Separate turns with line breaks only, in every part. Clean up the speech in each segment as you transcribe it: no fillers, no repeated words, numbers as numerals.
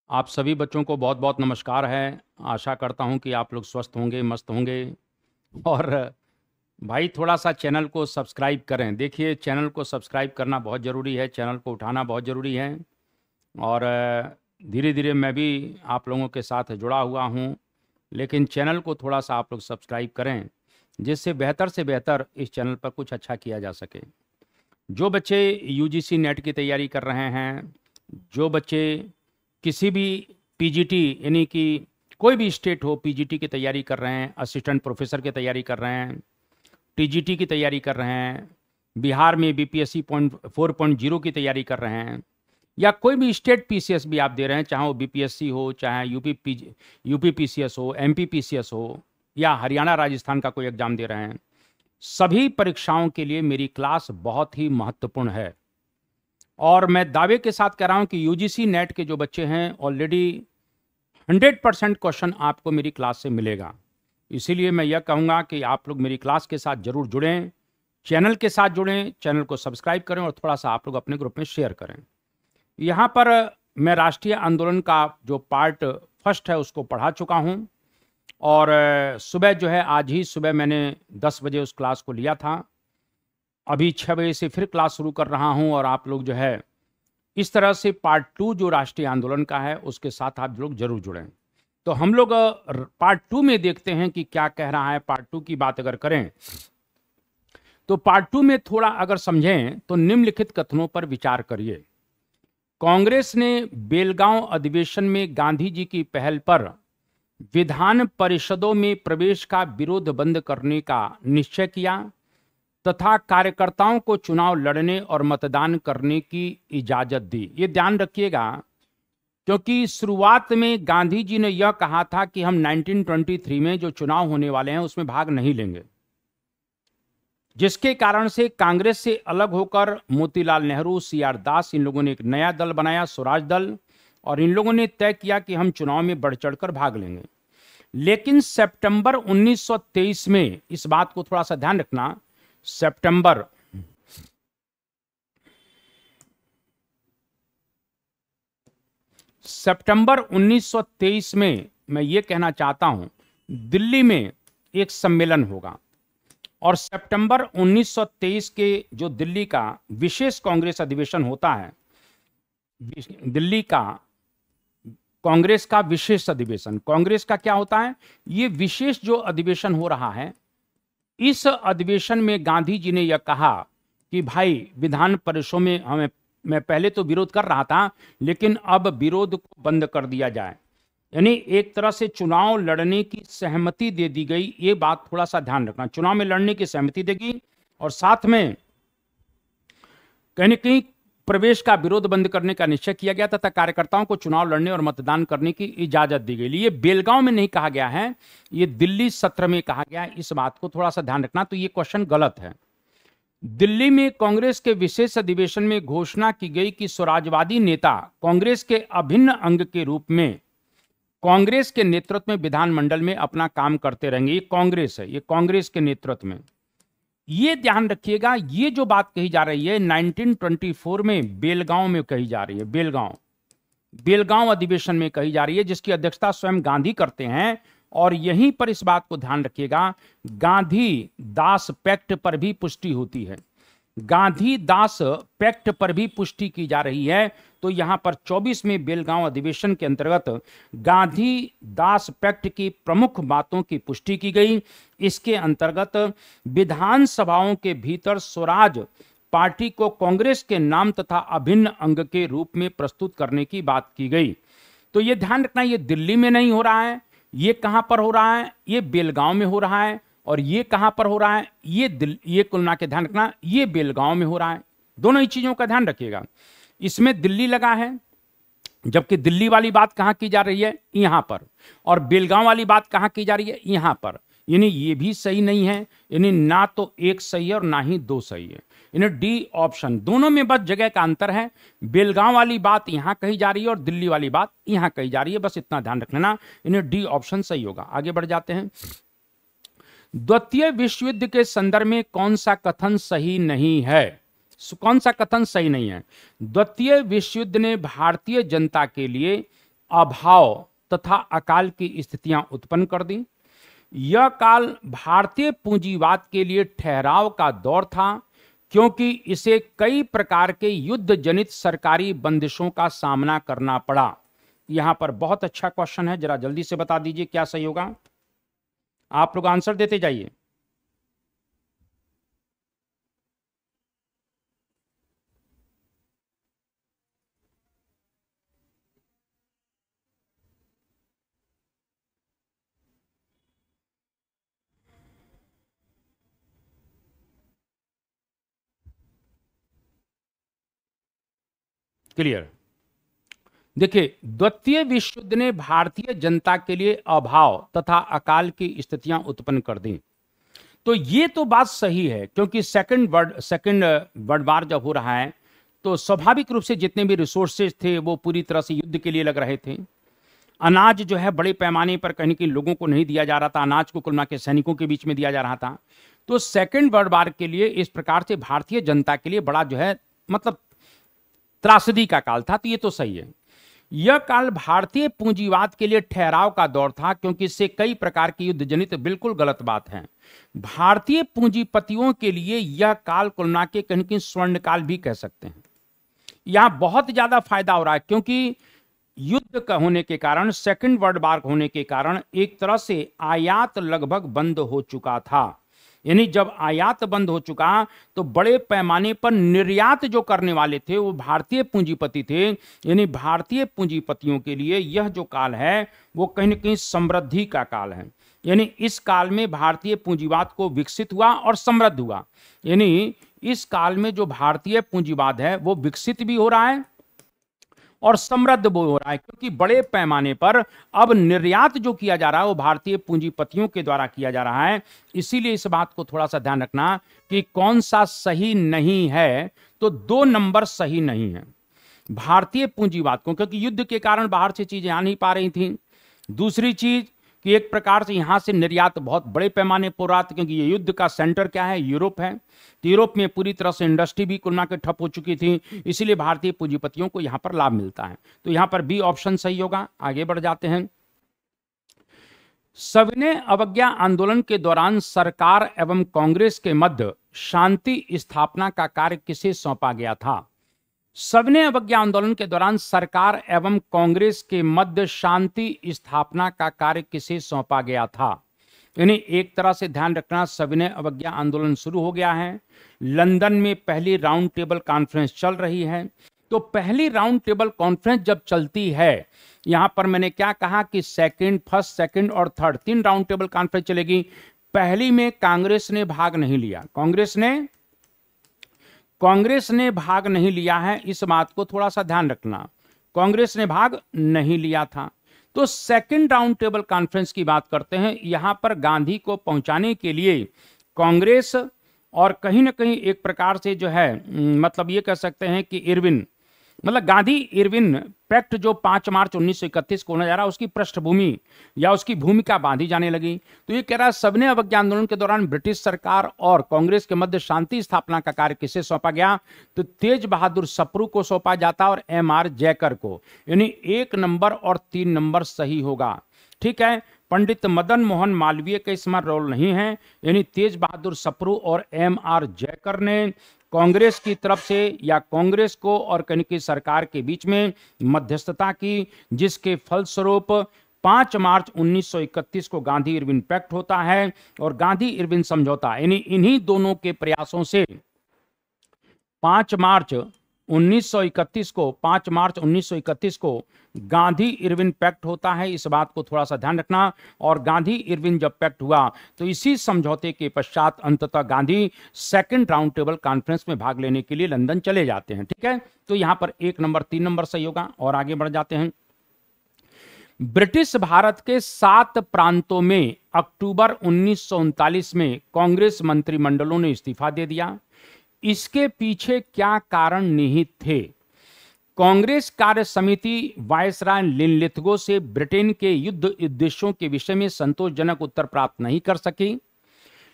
आप सभी बच्चों को बहुत बहुत नमस्कार है। आशा करता हूं कि आप लोग स्वस्थ होंगे, मस्त होंगे। और भाई थोड़ा सा चैनल को सब्सक्राइब करें। देखिए, चैनल को सब्सक्राइब करना बहुत ज़रूरी है, चैनल को उठाना बहुत ज़रूरी है। और धीरे धीरे मैं भी आप लोगों के साथ जुड़ा हुआ हूं, लेकिन चैनल को थोड़ा सा आप लोग सब्सक्राइब करें, जिससे बेहतर से बेहतर इस चैनल पर कुछ अच्छा किया जा सके। जो बच्चे यूजीसी नेट की तैयारी कर रहे हैं, जो बच्चे किसी भी पीजीटी यानी कि कोई भी स्टेट हो पीजीटी की तैयारी कर रहे हैं, असिस्टेंट प्रोफेसर की तैयारी कर रहे हैं, टीजीटी की तैयारी कर रहे हैं, बिहार में बीपीएससी 4.0 की तैयारी कर रहे हैं, या कोई भी स्टेट पीसीएस भी आप दे रहे हैं, चाहे वो बीपीएससी हो, चाहे यूपी पीसीएस हो, एमपी पीसीएस हो, या हरियाणा राजस्थान का कोई एग्जाम दे रहे हैं, सभी परीक्षाओं के लिए मेरी क्लास बहुत ही महत्वपूर्ण है। और मैं दावे के साथ कह रहा हूं कि यूजीसी नेट के जो बच्चे हैं ऑलरेडी 100% क्वेश्चन आपको मेरी क्लास से मिलेगा। इसीलिए मैं यह कहूंगा कि आप लोग मेरी क्लास के साथ जरूर जुड़ें, चैनल के साथ जुड़ें, चैनल को सब्सक्राइब करें और थोड़ा सा आप लोग अपने ग्रुप में शेयर करें। यहाँ पर मैं राष्ट्रीय आंदोलन का जो पार्ट फर्स्ट है उसको पढ़ा चुका हूँ, और सुबह जो है आज ही सुबह मैंने 10 बजे उस क्लास को लिया था। अभी 6 बजे से फिर क्लास शुरू कर रहा हूँ, और आप लोग जो है इस तरह से पार्ट 2 जो राष्ट्रीय आंदोलन का है उसके साथ आप लोग जरूर जुड़ें। तो हम लोग पार्ट 2 में देखते हैं कि क्या कह रहा है। पार्ट 2 की बात अगर करें तो पार्ट 2 में थोड़ा अगर समझें तो निम्नलिखित कथनों पर विचार करिए। कांग्रेस ने बेलगांव अधिवेशन में गांधी जी की पहल पर विधान परिषदों में प्रवेश का विरोध बंद करने का निश्चय किया तथा कार्यकर्ताओं को चुनाव लड़ने और मतदान करने की इजाजत दी। ये ध्यान रखिएगा, क्योंकि शुरुआत में गांधी जी ने यह कहा था कि हम 1923 में जो चुनाव होने वाले हैं उसमें भाग नहीं लेंगे, जिसके कारण से कांग्रेस से अलग होकर मोतीलाल नेहरू, सीआर दास, इन लोगों ने एक नया दल बनाया, स्वराज दल, और इन लोगों ने तय किया कि हम चुनाव में बढ़ चढ़कर भाग लेंगे। लेकिन सितंबर 1923 में, इस बात को थोड़ा सा ध्यान रखना, सितंबर 1923 में मैं ये कहना चाहता हूं, दिल्ली में एक सम्मेलन होगा, और सितंबर 1923 के जो दिल्ली का विशेष कांग्रेस अधिवेशन होता है, दिल्ली का कांग्रेस का विशेष अधिवेशन, कांग्रेस का क्या होता है, ये विशेष जो अधिवेशन हो रहा है, इस अधिवेशन में गांधी जी ने यह कहा कि भाई विधान परिषदों में मैं पहले तो विरोध कर रहा था, लेकिन अब विरोध को बंद कर दिया जाए। यानी एक तरह से चुनाव लड़ने की सहमति दे दी गई। ये बात थोड़ा सा ध्यान रखना, चुनाव में लड़ने की सहमति देगी, और साथ में कहीं न कहीं प्रवेश का विरोध बंद करने का निश्चय किया गया तथा कार्यकर्ताओं को चुनाव लड़ने और मतदान करने की इजाजत दी गई। ये बेलगांव में नहीं कहा गया है, ये दिल्ली सत्र में कहा गया है। इस बात को थोड़ा सा ध्यान रखना। तो ये क्वेश्चन गलत है। दिल्ली में कांग्रेस के विशेष अधिवेशन में घोषणा की गई कि स्वराजवादी नेता कांग्रेस के अभिन्न अंग के रूप में कांग्रेस के नेतृत्व में विधानमंडल में अपना काम करते रहेंगे। ये कांग्रेस है, ये कांग्रेस के नेतृत्व में। ये ध्यान रखिएगा, ये जो बात कही जा रही है 1924 में बेलगांव में कही जा रही है, बेलगांव अधिवेशन में कही जा रही है, जिसकी अध्यक्षता स्वयं गांधी करते हैं। और यहीं पर इस बात को ध्यान रखिएगा, गांधी दास पैक्ट पर भी पुष्टि होती है, गांधी दास पैक्ट पर भी पुष्टि की जा रही है। तो यहां पर 24 में बेलगांव अधिवेशन के अंतर्गत गांधी दास पैक्ट की प्रमुख बातों की पुष्टि की गई। इसके अंतर्गत विधानसभाओं के भीतर स्वराज पार्टी को कांग्रेस के नाम तथा अभिन्न अंग के रूप में प्रस्तुत करने की बात की गई। तो यह ध्यान रखना, यह दिल्ली में नहीं हो रहा है, ये कहां पर हो रहा है, ये बेलगांव में हो रहा है। और ये कहां पर हो रहा है, ये कुल मिला के ध्यान रखना, ये बेलगांव में हो रहा है। दोनों ही चीजों का ध्यान रखिएगा। इसमें दिल्ली लगा है, जबकि दिल्ली वाली बात कहां की जा रही है, यहां पर, और बेलगांव वाली बात कहां की जा रही है, यहां पर। यानी ये भी सही नहीं है, यानी ना तो एक सही है और ना ही दो सही है। यानी डी ऑप्शन, दोनों में बस जगह का अंतर है। बेलगांव वाली बात यहां कही जा रही है और दिल्ली वाली बात यहां कही जा रही है, बस इतना ध्यान रख लेना। यानी डी ऑप्शन सही होगा। आगे बढ़ जाते हैं। द्वितीय विश्व युद्ध के संदर्भ में कौन सा कथन सही नहीं है, कौन सा कथन सही नहीं है? द्वितीय विश्व युद्ध ने भारतीय जनता के लिए अभाव तथा अकाल की स्थितियां उत्पन्न कर दी। यह काल भारतीय पूंजीवाद के लिए ठहराव का दौर था, क्योंकि इसे कई प्रकार के युद्ध जनित सरकारी बंदिशों का सामना करना पड़ा। यहां पर बहुत अच्छा क्वेश्चन है, जरा जल्दी से बता दीजिए क्या सही होगा। आप लोग आंसर देते जाइए। क्लियर। देखिए, द्वितीय विश्व युद्ध ने भारतीय जनता के लिए अभाव तथा अकाल की स्थितियां उत्पन्न कर दी। तो ये तो बात सही है, क्योंकि सेकंड वर्ल्ड वार जब हो रहा है तो स्वाभाविक रूप से जितने भी रिसोर्सेज थे वो पूरी तरह से युद्ध के लिए लग रहे थे। अनाज जो है बड़े पैमाने पर कहीं कहीं लोगों को नहीं दिया जा रहा था, अनाज को कुल मिला के सैनिकों के बीच में दिया जा रहा था। तो सेकंड वर्ल्ड वार के लिए इस प्रकार से भारतीय जनता के लिए बड़ा जो है मतलब त्रासदी का काल था। तो ये तो सही है। यह काल भारतीय पूंजीवाद के लिए ठहराव का दौर था, क्योंकि इससे कई प्रकार की युद्ध जनित, बिल्कुल गलत बात है। भारतीय पूंजीपतियों के लिए यह काल कुल मिला के कहीं कहीं स्वर्ण काल भी कह सकते हैं। यहां बहुत ज्यादा फायदा हो रहा है, क्योंकि युद्ध का होने के कारण, सेकंड वर्ल्ड वार होने के कारण एक तरह से आयात लगभग बंद हो चुका था। यानी जब आयात बंद हो चुका तो बड़े पैमाने पर निर्यात जो करने वाले थे वो भारतीय पूंजीपति थे। यानी भारतीय पूंजीपतियों के लिए यह जो काल है वो कहीं न कहीं समृद्धि का काल है। यानी इस काल में भारतीय पूंजीवाद को विकसित हुआ और समृद्ध हुआ। यानी इस काल में जो भारतीय पूंजीवाद है वो विकसित भी हो रहा है और समृद्ध भी हो रहा है, क्योंकि बड़े पैमाने पर अब निर्यात जो किया जा रहा है वो भारतीय पूंजीपतियों के द्वारा किया जा रहा है। इसीलिए इस बात को थोड़ा सा ध्यान रखना कि कौन सा सही नहीं है। तो 2 नंबर सही नहीं है भारतीय पूंजीवाद को, क्योंकि युद्ध के कारण बाहर से चीजें आ नहीं पा रही थी। दूसरी चीज कि एक प्रकार से यहां से निर्यात बहुत बड़े पैमाने पर रहा था, क्योंकि ये युद्ध का सेंटर क्या है, यूरोप है। तो यूरोप में पूरी तरह से इंडस्ट्री भी कुल मिला के ठप हो चुकी थी, इसीलिए भारतीय पूंजीपतियों को यहां पर लाभ मिलता है। तो यहां पर बी ऑप्शन सही होगा। आगे बढ़ जाते हैं। सविनय अवज्ञा आंदोलन के दौरान सरकार एवं कांग्रेस के मध्य शांति स्थापना का कार्य किसे सौंपा गया था? सविनय अवज्ञा आंदोलन के दौरान सरकार एवं कांग्रेस के मध्य शांति स्थापना का कार्य किसे सौंपा गया था? यानी एक तरह से ध्यान रखना, सविनय अवज्ञा आंदोलन शुरू हो गया है। लंदन में पहली राउंड टेबल कॉन्फ्रेंस चल रही है। तो पहली राउंड टेबल कॉन्फ्रेंस जब चलती है, यहां पर मैंने क्या कहा कि फर्स्ट, सेकंड और थर्ड 3 राउंड टेबल कॉन्फ्रेंस चलेगी। पहली में कांग्रेस ने भाग नहीं लिया, कांग्रेस ने भाग नहीं लिया है। इस बात को थोड़ा सा ध्यान रखना, कांग्रेस ने भाग नहीं लिया था। तो सेकंड राउंड टेबल कॉन्फ्रेंस की बात करते हैं। यहां पर गांधी को पहुंचाने के लिए कांग्रेस और कहीं ना कहीं एक प्रकार से जो है मतलब ये कह सकते हैं कि इरविन मतलब गांधी इरविन पैक्ट जो 5 मार्च 1931 को होने जा रहा है उसकी पृष्ठभूमि या उसकी भूमिका बांधी जाने लगी। तो ये कह रहा है सविनय अवज्ञा आंदोलन के दौरान ब्रिटिश सरकार और कांग्रेस के मध्य शांति स्थापना का कार्य किसे सौंपा गया? तो तेज बहादुर सप्रू को सौंपा जाता और एम.आर. जयकर को। यानी 1 नंबर और 3 नंबर सही होगा। ठीक है, पंडित मदन मोहन मालवीय का इसमें रोल नहीं है। यानी तेज बहादुर सप्रू और एम.आर. जयकर ने कांग्रेस की तरफ से या कांग्रेस को और कहीं की सरकार के बीच में मध्यस्थता की, जिसके फलस्वरूप 5 मार्च 1931 को गांधी इरविन पैक्ट होता है और गांधी इरविन समझौता। यानी इन्हीं दोनों के प्रयासों से 5 मार्च 1931 को गांधी इरविन पैक्ट होता है। इस बात को थोड़ा सा ध्यान रखना। और गांधी इरविन जब पैक्ट हुआ तो इसी समझौते के पश्चात अंततः Gandhi second round table conference में भाग लेने के लिए लंदन चले जाते हैं। ठीक है, तो यहां पर 1 नंबर 3 नंबर सही होगा। और आगे बढ़ जाते हैं। ब्रिटिश भारत के 7 प्रांतों में अक्टूबर 1939 में कांग्रेस मंत्रिमंडलों ने इस्तीफा दे दिया। इसके पीछे क्या कारण निहित थे? कांग्रेस कार्य समिति वायसराय लिनलिथगो से ब्रिटेन के युद्ध उद्देश्यों के विषय में संतोषजनक उत्तर प्राप्त नहीं कर सकी।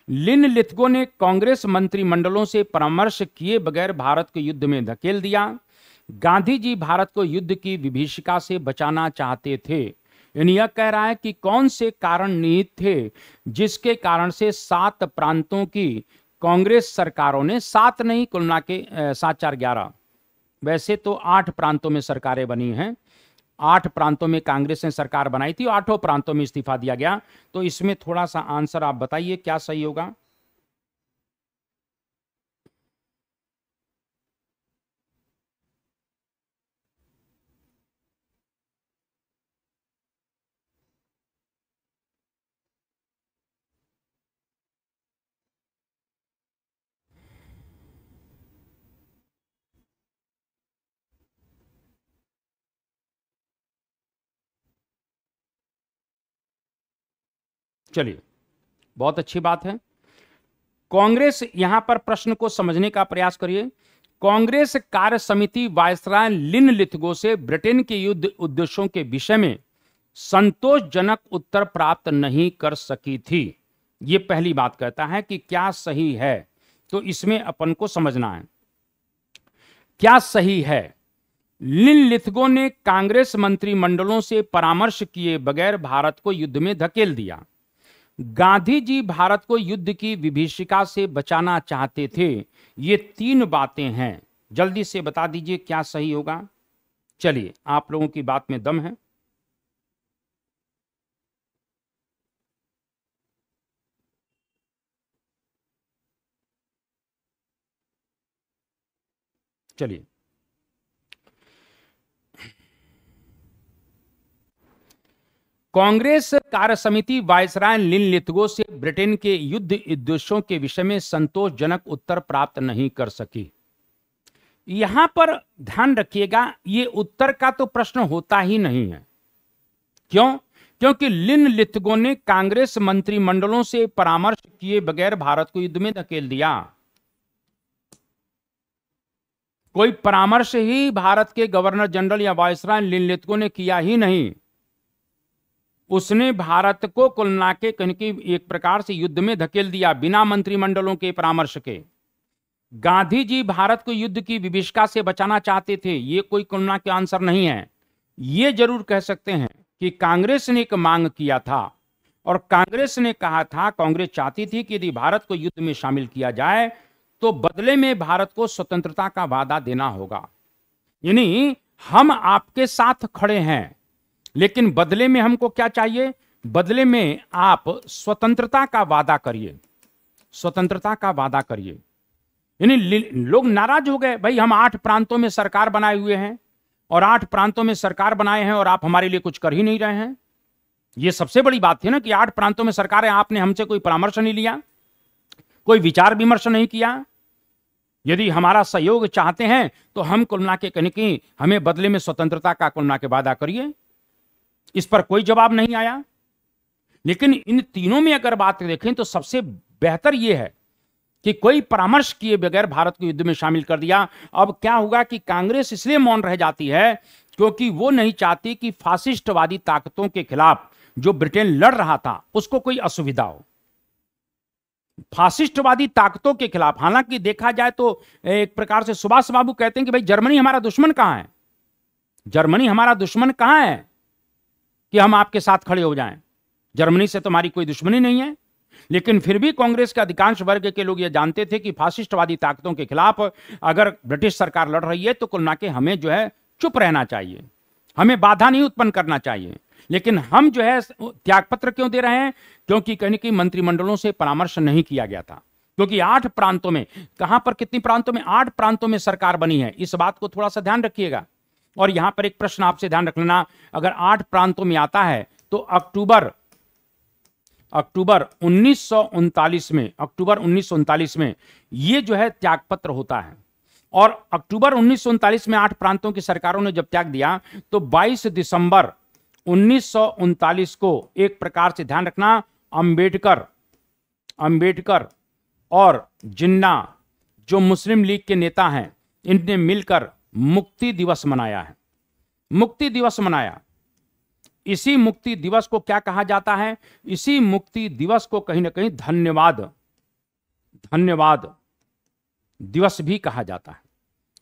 लिनलिथगो ने कांग्रेस मंत्रिमंडलों से परामर्श किए बगैर भारत को युद्ध में धकेल दिया। गांधी जी भारत को युद्ध की विभीषिका से बचाना चाहते थे। यानी यह कह रहा है कि कौन से कारण निहित थे जिसके कारण से 7 प्रांतों की कांग्रेस सरकारों ने, 7 नहीं कुल मिला के 7 4 11, वैसे तो 8 प्रांतों में सरकारें बनी हैं, 8 प्रांतों में कांग्रेस ने सरकार बनाई थी, 8 प्रांतों में इस्तीफा दिया गया। तो इसमें थोड़ा सा आंसर आप बताइए क्या सही होगा। चलिए, बहुत अच्छी बात है। कांग्रेस, यहां पर प्रश्न को समझने का प्रयास करिए। कांग्रेस कार्य समिति वायसराय लिनलिथगो से ब्रिटेन के युद्ध उद्देश्यों के विषय में संतोषजनक उत्तर प्राप्त नहीं कर सकी थी। यह पहली बात कहता है कि क्या सही है, तो इसमें अपन को समझना है क्या सही है। लिनलिथगो ने कांग्रेस मंत्रिमंडलों से परामर्श किए बगैर भारत को युद्ध में धकेल दिया। गांधी जी भारत को युद्ध की विभीषिका से बचाना चाहते थे। ये 3 बातें हैं, जल्दी से बता दीजिए क्या सही होगा। चलिए, आप लोगों की बात में दम है। चलिए, कांग्रेस कार्य समिति वायसराय लिनलिथगो से ब्रिटेन के युद्ध उद्देश्यों के विषय में संतोषजनक उत्तर प्राप्त नहीं कर सकी। यहां पर ध्यान रखिएगा, ये उत्तर का तो प्रश्न होता ही नहीं है। क्यों? क्योंकि लिनलिथगो ने कांग्रेस मंत्रिमंडलों से परामर्श किए बगैर भारत को युद्ध में धकेल दिया। कोई परामर्श ही भारत के गवर्नर जनरल या वायसराय लिनलिथगो ने किया ही नहीं। उसने भारत को कुल मिला के कहीं एक प्रकार से युद्ध में धकेल दिया बिना मंत्रिमंडलों के परामर्श के। गांधी जी भारत को युद्ध की विभीषिका से बचाना चाहते थे, ये कोई कुल मिला के आंसर नहीं है। ये जरूर कह सकते हैं कि कांग्रेस ने एक मांग किया था और कांग्रेस ने कहा था, कांग्रेस चाहती थी कि यदि भारत को युद्ध में शामिल किया जाए तो बदले में भारत को स्वतंत्रता का वादा देना होगा। यानी हम आपके साथ खड़े हैं, लेकिन बदले में हमको क्या चाहिए? बदले में आप स्वतंत्रता का वादा करिए, स्वतंत्रता का वादा करिए। यानी लोग नाराज हो गए, भाई हम 8 प्रांतों में सरकार बनाए हुए हैं और 8 प्रांतों में सरकार बनाए हैं और आप हमारे लिए कुछ कर ही नहीं रहे हैं। यह सबसे बड़ी बात थी ना कि 8 प्रांतों में सरकार है, आपने हमसे कोई परामर्श नहीं लिया, कोई विचार विमर्श नहीं किया। यदि हमारा सहयोग चाहते हैं तो हम कुल मिला के कहीं कि हमें बदले में स्वतंत्रता का कुल मिला के वादा करिए। इस पर कोई जवाब नहीं आया। लेकिन इन तीनों में अगर बात देखें तो सबसे बेहतर यह है कि कोई परामर्श किए बगैर भारत को युद्ध में शामिल कर दिया। अब क्या होगा कि कांग्रेस इसलिए मौन रह जाती है क्योंकि वो नहीं चाहती कि फासिस्टवादी ताकतों के खिलाफ जो ब्रिटेन लड़ रहा था उसको कोई असुविधा हो। फासिस्टवादी ताकतों के खिलाफ, हालांकि देखा जाए तो एक प्रकार से सुभाष बाबू कहते हैं कि भाई जर्मनी हमारा दुश्मन कहां है, जर्मनी हमारा दुश्मन कहां है कि हम आपके साथ खड़े हो जाएं। जर्मनी से तो हमारी कोई दुश्मनी नहीं है। लेकिन फिर भी कांग्रेस के अधिकांश वर्ग के लोग ये जानते थे कि फासिस्टवादी ताकतों के खिलाफ अगर ब्रिटिश सरकार लड़ रही है तो कुल मिला के हमें जो है चुप रहना चाहिए, हमें बाधा नहीं उत्पन्न करना चाहिए। लेकिन हम जो है त्यागपत्र क्यों दे रहे हैं? क्योंकि कहीं कहीं मंत्रिमंडलों से परामर्श नहीं किया गया था। क्योंकि 8 प्रांतों में, कहां पर कितनी प्रांतों में? 8 प्रांतों में सरकार बनी है। इस बात को थोड़ा सा ध्यान रखिएगा। और यहां पर एक प्रश्न आपसे ध्यान रख लेना, अगर 8 प्रांतों में आता है तो अक्टूबर 1939 में यह जो है त्यागपत्र होता है। और अक्टूबर 1939 में 8 प्रांतों की सरकारों ने जब त्याग दिया तो 22 दिसंबर 1939 को एक प्रकार से ध्यान रखना, अंबेडकर और जिन्ना जो मुस्लिम लीग के नेता हैं, इनने मिलकर मुक्ति दिवस मनाया है। मुक्ति दिवस मनाया। इसी मुक्ति दिवस को क्या कहा जाता है? इसी मुक्ति दिवस को कहीं ना कहीं धन्यवाद दिवस भी कहा जाता है।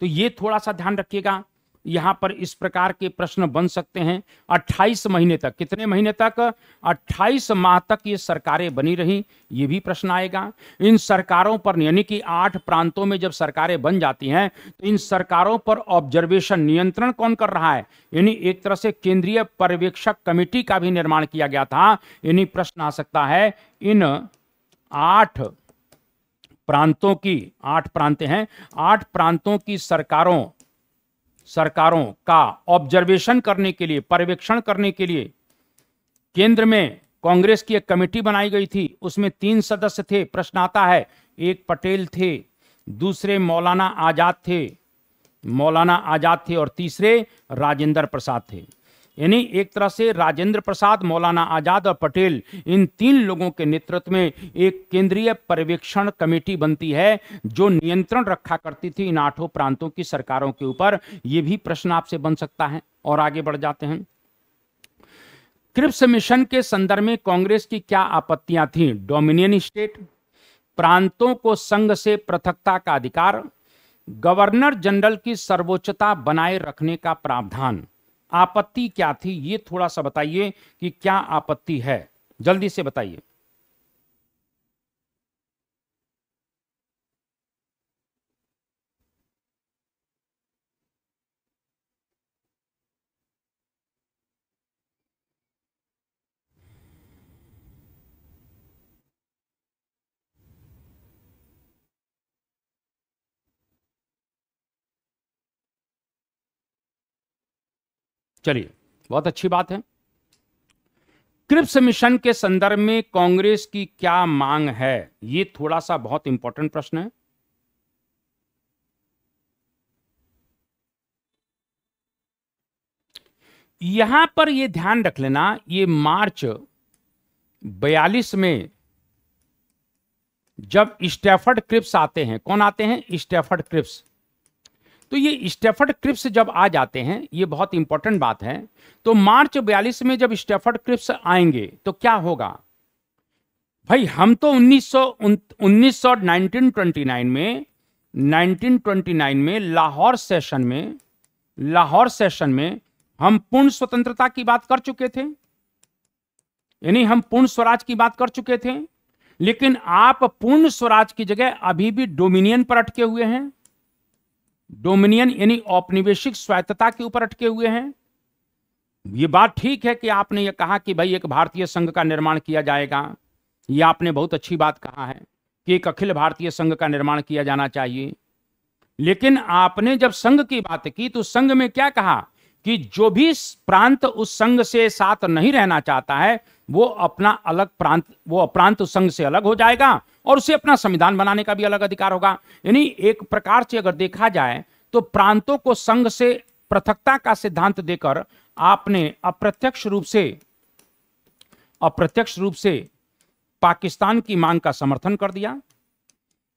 तो ये थोड़ा सा ध्यान रखिएगा। यहां पर इस प्रकार के प्रश्न बन सकते हैं। 28 महीने तक, कितने महीने तक? 28 माह तक ये सरकारें बनी रही, ये भी प्रश्न आएगा। इन सरकारों पर, यानी कि 8 प्रांतों में जब सरकारें बन जाती हैं तो इन सरकारों पर ऑब्जर्वेशन, नियंत्रण कौन कर रहा है? यानी एक तरह से केंद्रीय पर्यवेक्षक कमेटी का भी निर्माण किया गया था। यानी प्रश्न आ सकता है इन 8 प्रांतों की, 8 प्रांत हैं, 8 प्रांतों की सरकारों का ऑब्जर्वेशन करने के लिए, पर्यवेक्षण करने के लिए केंद्र में कांग्रेस की एक कमेटी बनाई गई थी। उसमें 3 सदस्य थे। प्रश्न आता है, एक पटेल थे, दूसरे मौलाना आजाद थे और तीसरे राजेंद्र प्रसाद थे। यानी एक तरह से राजेंद्र प्रसाद, मौलाना आजाद और पटेल, इन 3 लोगों के नेतृत्व में एक केंद्रीय पर्यवेक्षण कमेटी बनती है जो नियंत्रण रखा करती थी इन 8 प्रांतों की सरकारों के ऊपर। यह भी प्रश्न आपसे बन सकता है। और आगे बढ़ जाते हैं। क्रिप्स मिशन के संदर्भ में कांग्रेस की क्या आपत्तियां थी? डोमिनियन स्टेट, प्रांतों को संघ से पृथकता का अधिकार, गवर्नर जनरल की सर्वोच्चता बनाए रखने का प्रावधान। आपत्ति क्या थी, ये थोड़ा सा बताइए कि क्या आपत्ति है, जल्दी से बताइए। चलिए, बहुत अच्छी बात है। क्रिप्स मिशन के संदर्भ में कांग्रेस की क्या मांग है, ये थोड़ा सा बहुत इंपॉर्टेंट प्रश्न है। यहां पर यह ध्यान रख लेना, ये मार्च 42 में जब स्टैफर्ड क्रिप्स आते हैं, कौन आते हैं? Stafford Cripps. तो ये स्टैफर्ड क्रिप्स जब आ जाते हैं, ये बहुत इंपॉर्टेंट बात है। तो मार्च 42 में जब स्टैफर्ड क्रिप्स आएंगे तो क्या होगा भाई? हम तो 1929 में लाहौर सेशन में हम पूर्ण स्वतंत्रता की बात कर चुके थे, यानी हम पूर्ण स्वराज की बात कर चुके थे। लेकिन आप पूर्ण स्वराज की जगह अभी भी डोमिनियन पर अटके हुए हैं। डोमिनियन यानी औपनिवेशिक स्वायत्तता के ऊपर अटके हुए हैं। यह बात ठीक है कि आपने यह कहा कि भाई एक भारतीय संघ का निर्माण किया जाएगा। यह आपने बहुत अच्छी बात कहा है कि एक अखिल भारतीय संघ का निर्माण किया जाना चाहिए। लेकिन आपने जब संघ की बात की तो संघ में क्या कहा कि जो भी प्रांत उस संघ से साथ नहीं रहना चाहता है वो अपना अलग प्रांत, वो प्रांत उस संघ से अलग हो जाएगा और उसे अपना संविधान बनाने का भी अलग अधिकार होगा। यानी एक प्रकार से अगर देखा जाए तो प्रांतों को संघ से पृथकता का सिद्धांत देकर आपने अप्रत्यक्ष रूप से पाकिस्तान की मांग का समर्थन कर दिया।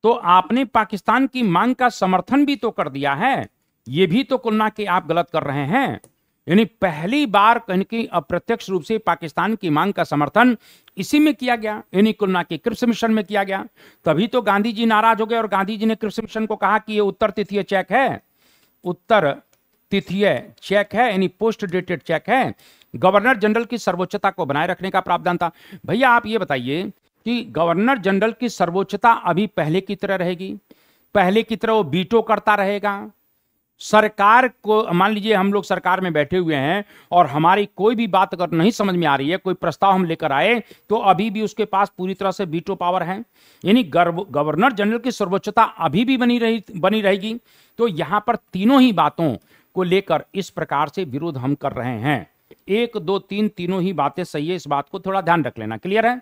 तो आपने पाकिस्तान की मांग का समर्थन भी तो कर दिया है, यह भी तो कुल ना कि आप गलत कर रहे हैं। यानी पहली बार कहीं की अप्रत्यक्ष रूप से पाकिस्तान की मांग का समर्थन इसी में किया गया, यानी कुल ना कि क्रिप्स मिशन में किया गया। तभी तो गांधी जी नाराज हो गए और गांधी जी ने क्रिप्स मिशन को कहा कि यह उत्तर तिथीय चेक है, यानी पोस्ट डेटेड चेक है। गवर्नर जनरल की सर्वोच्चता को बनाए रखने का प्रावधान था। भैया आप ये बताइए कि गवर्नर जनरल की सर्वोच्चता अभी पहले की तरह रहेगी? पहले की तरह वो वीटो करता रहेगा? सरकार को, मान लीजिए हम लोग सरकार में बैठे हुए हैं और हमारी कोई भी बात अगर नहीं समझ में आ रही है, कोई प्रस्ताव हम लेकर आए, तो अभी भी उसके पास पूरी तरह से वीटो पावर है। यानी गवर्नर जनरल की सर्वोच्चता अभी भी बनी रहेगी। तो यहां पर तीनों ही बातों को लेकर इस प्रकार से विरोध हम कर रहे हैं। 1 2 3 तीनों ही बातें सही है, इस बात को थोड़ा ध्यान रख लेना। क्लियर है?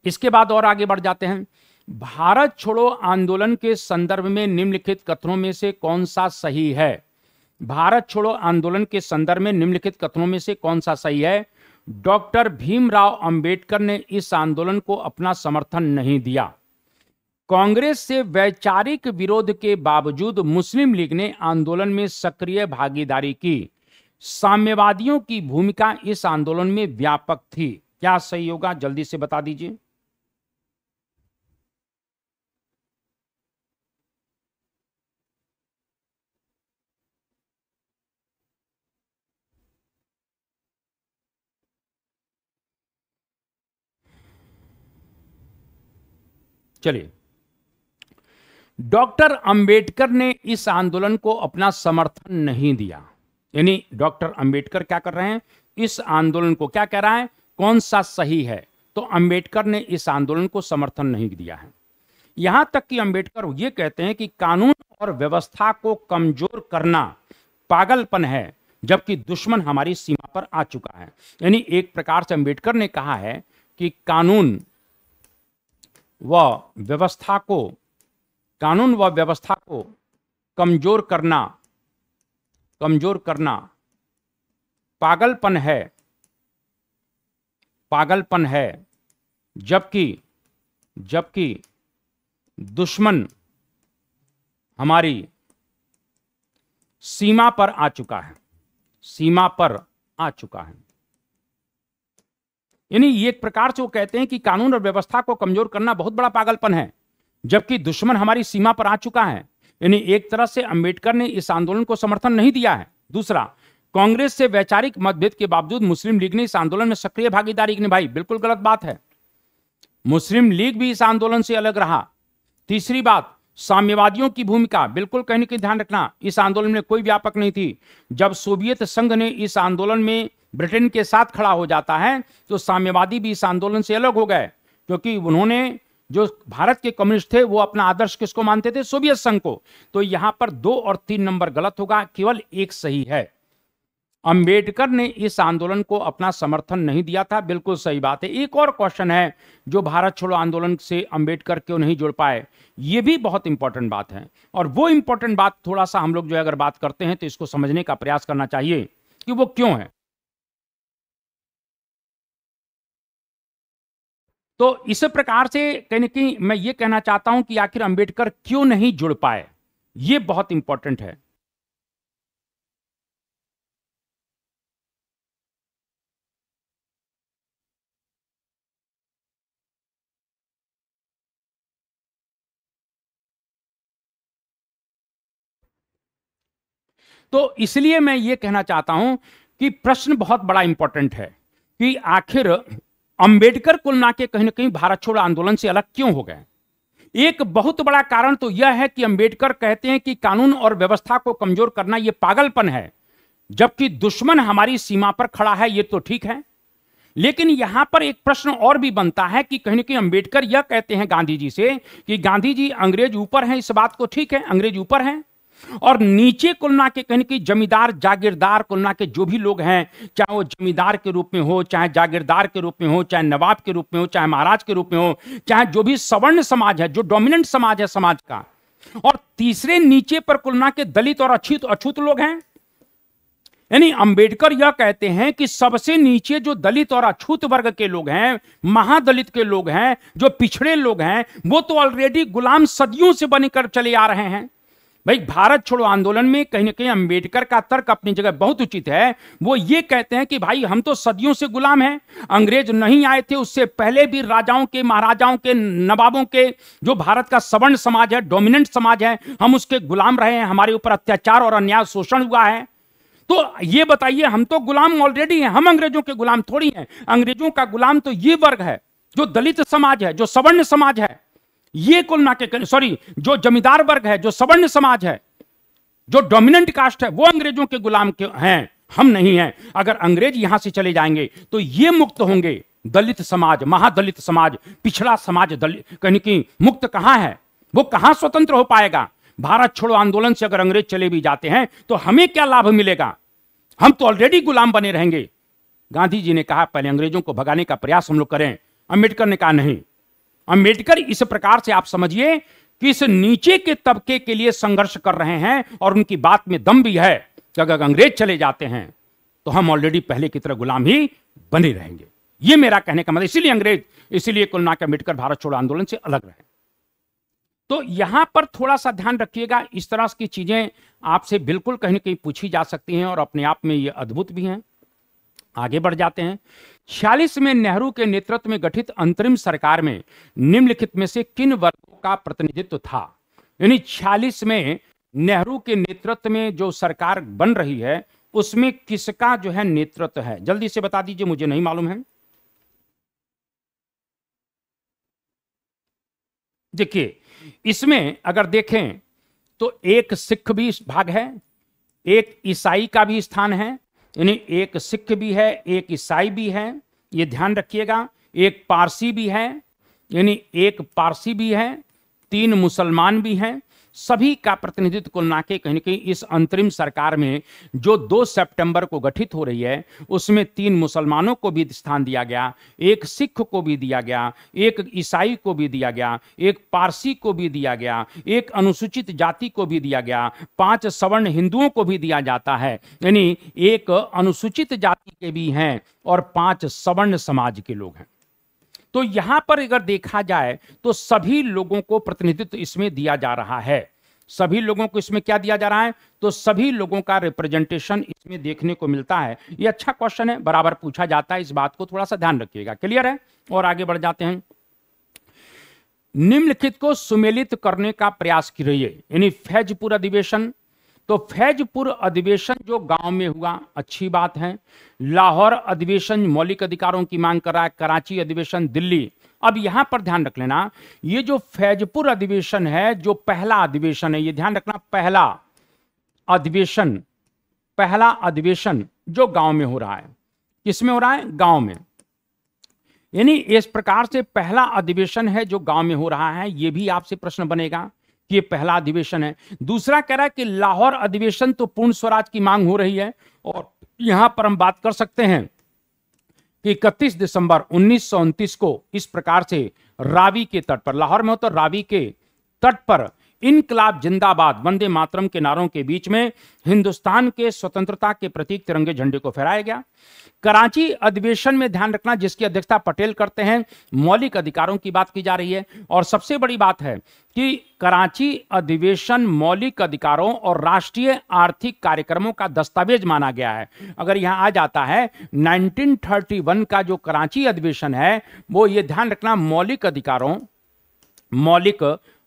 इसके बाद और आगे बढ़ जाते हैं। भारत छोड़ो आंदोलन के संदर्भ में निम्नलिखित कथनों में से कौन सा सही है? भारत छोड़ो आंदोलन के संदर्भ में निम्नलिखित कथनों में से कौन सा सही है? डॉक्टर भीमराव अंबेडकर ने इस आंदोलन को अपना समर्थन नहीं दिया। कांग्रेस से वैचारिक विरोध के बावजूद मुस्लिम लीग ने आंदोलन में सक्रिय भागीदारी की। साम्यवादियों की भूमिका इस आंदोलन में व्यापक थी। क्या सही होगा, जल्दी से बता दीजिए। चलिए, डॉक्टर अंबेडकर ने इस आंदोलन को अपना समर्थन नहीं दिया। यानी डॉक्टर अंबेडकर क्या कर रहे हैं, इस आंदोलन को क्या कह रहा है, कौन सा सही है, तो अंबेडकर ने इस आंदोलन को समर्थन नहीं दिया है। यहां तक कि अंबेडकर ये कहते हैं कि कानून और व्यवस्था को कमजोर करना पागलपन है, जबकि दुश्मन हमारी सीमा पर आ चुका है। यानी एक प्रकार से अंबेडकर ने कहा है कि कानून व व्यवस्था को कमजोर करना पागलपन है, जबकि दुश्मन हमारी सीमा पर आ चुका है। यानी ये एक प्रकार से वो कहते हैं कि कानून और व्यवस्था को कमजोर करना बहुत बड़ा पागलपन है, जबकि दुश्मन हमारी सीमा पर आ चुका है। यानी एक तरह से अंबेडकर ने इस आंदोलन को समर्थन नहीं दिया है। दूसरा, कांग्रेस से वैचारिक मतभेद के बावजूद मुस्लिम लीग ने इस आंदोलन में सक्रिय भागीदारी निभाई। बिल्कुल गलत बात है, मुस्लिम लीग भी इस आंदोलन से अलग रहा। तीसरी बात, साम्यवादियों की भूमिका बिल्कुल कहीं ना ध्यान रखना, इस आंदोलन में कोई व्यापक नहीं थी। जब सोवियत संघ ने इस आंदोलन में ब्रिटेन के साथ खड़ा हो जाता है तो साम्यवादी भी इस आंदोलन से अलग हो गए, क्योंकि उन्होंने, जो भारत के कम्युनिस्ट थे, वो अपना आदर्श किसको मानते थे, सोवियत संघ को। तो यहां पर 2 और 3 नंबर गलत होगा, केवल एक सही है। अंबेडकर ने इस आंदोलन को अपना समर्थन नहीं दिया था, बिल्कुल सही बात है। एक और क्वेश्चन है, जो भारत छोड़ो आंदोलन से अंबेडकर क्यों नहीं जुड़ पाए, ये भी बहुत इंपॉर्टेंट बात है। और वो इंपॉर्टेंट बात थोड़ा सा हम लोग जो है अगर बात करते हैं तो इसको समझने का प्रयास करना चाहिए कि वो क्यों है। तो इस प्रकार से कहीं ना कहीं मैं ये कहना चाहता हूं कि आखिर अंबेडकर क्यों नहीं जुड़ पाए, ये बहुत इंपॉर्टेंट है। तो इसलिए मैं ये कहना चाहता हूं कि प्रश्न बहुत बड़ा इंपॉर्टेंट है कि आखिर अंबेडकर कुल ना के कहीं ना कहीं भारत छोड़ो आंदोलन से अलग क्यों हो गए। एक बहुत बड़ा कारण तो यह है कि अंबेडकर कहते हैं कि कानून और व्यवस्था को कमजोर करना यह पागलपन है, जबकि दुश्मन हमारी सीमा पर खड़ा है, यह तो ठीक है। लेकिन यहां पर एक प्रश्न और भी बनता है कि कहीं ना कहीं अंबेडकर यह कहते हैं गांधी जी से कि गांधी जी अंग्रेज ऊपर हैं, इस बात को ठीक है, अंग्रेज ऊपर हैं, और नीचे कुलना के कहीं कि जमींदार जागीरदार कुलना के जो भी लोग हैं, चाहे वो जमींदार के रूप में हो, चाहे जागीरदार के रूप में हो, चाहे नवाब के रूप में हो, चाहे महाराज के रूप में हो, चाहे जो भी सवर्ण समाज है, जो डोमिनेंट समाज है समाज का, और तीसरे नीचे पर कुलना के दलित और अछूत लोग हैं। यानी अंबेडकर यह कहते हैं कि सबसे नीचे जो दलित और अछूत वर्ग के लोग हैं, महादलित के लोग हैं, जो पिछड़े लोग हैं, वो तो ऑलरेडी गुलाम सदियों से बनकर चले आ रहे हैं। भाई, भारत छोड़ो आंदोलन में कहीं ना कहीं अंबेडकर का तर्क अपनी जगह बहुत उचित है। वो ये कहते हैं कि भाई हम तो सदियों से गुलाम हैं, अंग्रेज नहीं आए थे, उससे पहले भी राजाओं के, महाराजाओं के, नवाबों के, जो भारत का सवर्ण समाज है, डोमिनेंट समाज है, हम उसके गुलाम रहे हैं, हमारे ऊपर अत्याचार और अन्याय शोषण हुआ है। तो ये बताइए, हम तो गुलाम ऑलरेडी हैं, हम अंग्रेजों के गुलाम थोड़ी हैं। अंग्रेजों का गुलाम तो ये वर्ग है जो दलित समाज है, जो सवर्ण समाज है, ये कुल ना के, सॉरी, जो जमींदार वर्ग है, जो सवर्ण समाज है, जो डोमिनेंट कास्ट है, वो अंग्रेजों के गुलाम हैं, हम नहीं हैं। अगर अंग्रेज यहां से चले जाएंगे तो ये मुक्त होंगे, दलित समाज, महादलित समाज, पिछड़ा समाज कहीं की मुक्त कहां है, वो कहां स्वतंत्र हो पाएगा। भारत छोड़ो आंदोलन से अगर अंग्रेज चले भी जाते हैं तो हमें क्या लाभ मिलेगा, हम तो ऑलरेडी गुलाम बने रहेंगे। गांधी जी ने कहा पहले अंग्रेजों को भगाने का प्रयास हम लोग करें, अंबेडकर ने कहा नहीं। अंबेडकर इस प्रकार से आप समझिए कि इस नीचे के तबके के लिए संघर्ष कर रहे हैं, और उनकी बात में दम भी है कि अगर अंग्रेज चले जाते हैं तो हम ऑलरेडी पहले की तरह गुलाम ही बने रहेंगे। यह मेरा कहने का मतलब, इसीलिए कुल ना के अंबेडकर भारत छोड़ो आंदोलन से अलग रहे। तो यहां पर थोड़ा सा ध्यान रखिएगा, इस तरह की चीजें आपसे बिल्कुल कहीं ना कहीं पूछी जा सकती हैं और अपने आप में ये अद्भुत भी हैं। आगे बढ़ जाते हैं। 46 में नेहरू के नेतृत्व में गठित अंतरिम सरकार में निम्नलिखित में से किन वर्गों का प्रतिनिधित्व था। यानी 46 में नेहरू के नेतृत्व में जो सरकार बन रही है उसमें किसका जो है नेतृत्व है, जल्दी से बता दीजिए, मुझे नहीं मालूम है। देखिए, इसमें अगर देखें तो एक सिख भी भाग है, एक ईसाई का भी स्थान है, यानी एक सिख भी है, एक ईसाई भी है, ये ध्यान रखिएगा। एक पारसी भी है, यानी एक पारसी भी है, 3 मुसलमान भी हैं। सभी का प्रतिनिधित्व कुल मिला के कहीं न कहीं इस अंतरिम सरकार में जो 2 सितंबर को गठित हो रही है, उसमें 3 मुसलमानों को भी स्थान दिया गया, एक सिख को भी दिया गया, एक ईसाई को भी दिया गया, एक पारसी को भी दिया गया, एक अनुसूचित जाति को भी दिया गया, 5 सवर्ण हिंदुओं को भी दिया जाता है, यानी एक अनुसूचित जाति के भी हैं और 5 सवर्ण समाज के लोग हैं। तो यहां पर अगर देखा जाए तो सभी लोगों को प्रतिनिधित्व इसमें दिया जा रहा है। सभी लोगों को इसमें क्या दिया जा रहा है? तो सभी लोगों का रिप्रेजेंटेशन इसमें देखने को मिलता है। ये अच्छा क्वेश्चन है, बराबर पूछा जाता है, इस बात को थोड़ा सा ध्यान रखिएगा। क्लियर है? और आगे बढ़ जाते हैं। निम्नलिखित को सुमेलित करने का प्रयास कीजिए, यानी फैजपुर अधिवेशन। तो फैजपुर अधिवेशन जो गांव में हुआ, अच्छी बात है। लाहौर अधिवेशन मौलिक अधिकारों की मांग कर रहा है, कराची अधिवेशन दिल्ली। अब यहां पर ध्यान रख लेना, ये जो फैजपुर अधिवेशन है, जो पहला अधिवेशन है, ये ध्यान रखना, अधिवेशन पहला अधिवेशन जो गांव में हो रहा है। किसमें हो रहा है? गांव में। यानी इस प्रकार से पहला अधिवेशन है जो गांव में हो रहा है। यह भी आपसे प्रश्न बनेगा कि ये पहला अधिवेशन है। दूसरा कह रहा है कि लाहौर अधिवेशन तो पूर्ण स्वराज की मांग हो रही है, और यहां पर हम बात कर सकते हैं कि 31 दिसंबर 1929 को इस प्रकार से रावी के तट पर, लाहौर में हो तो रावी के तट पर इनकलाब जिंदाबाद वंदे मातरम के नारों के बीच में हिंदुस्तान के स्वतंत्रता के प्रतीक तिरंगे झंडे को फहराया गया। कराची अधिवेशन में ध्यान रखना, जिसकी अध्यक्षता पटेल करते हैं, मौलिक अधिकारों की बात की जा रही है। और सबसे बड़ी बात है कि कराची अधिवेशन मौलिक अधिकारों और राष्ट्रीय आर्थिक कार्यक्रमों का दस्तावेज माना गया है। अगर यहां आ जाता है 1931 का जो कराची अधिवेशन है, वो ये ध्यान रखना, मौलिक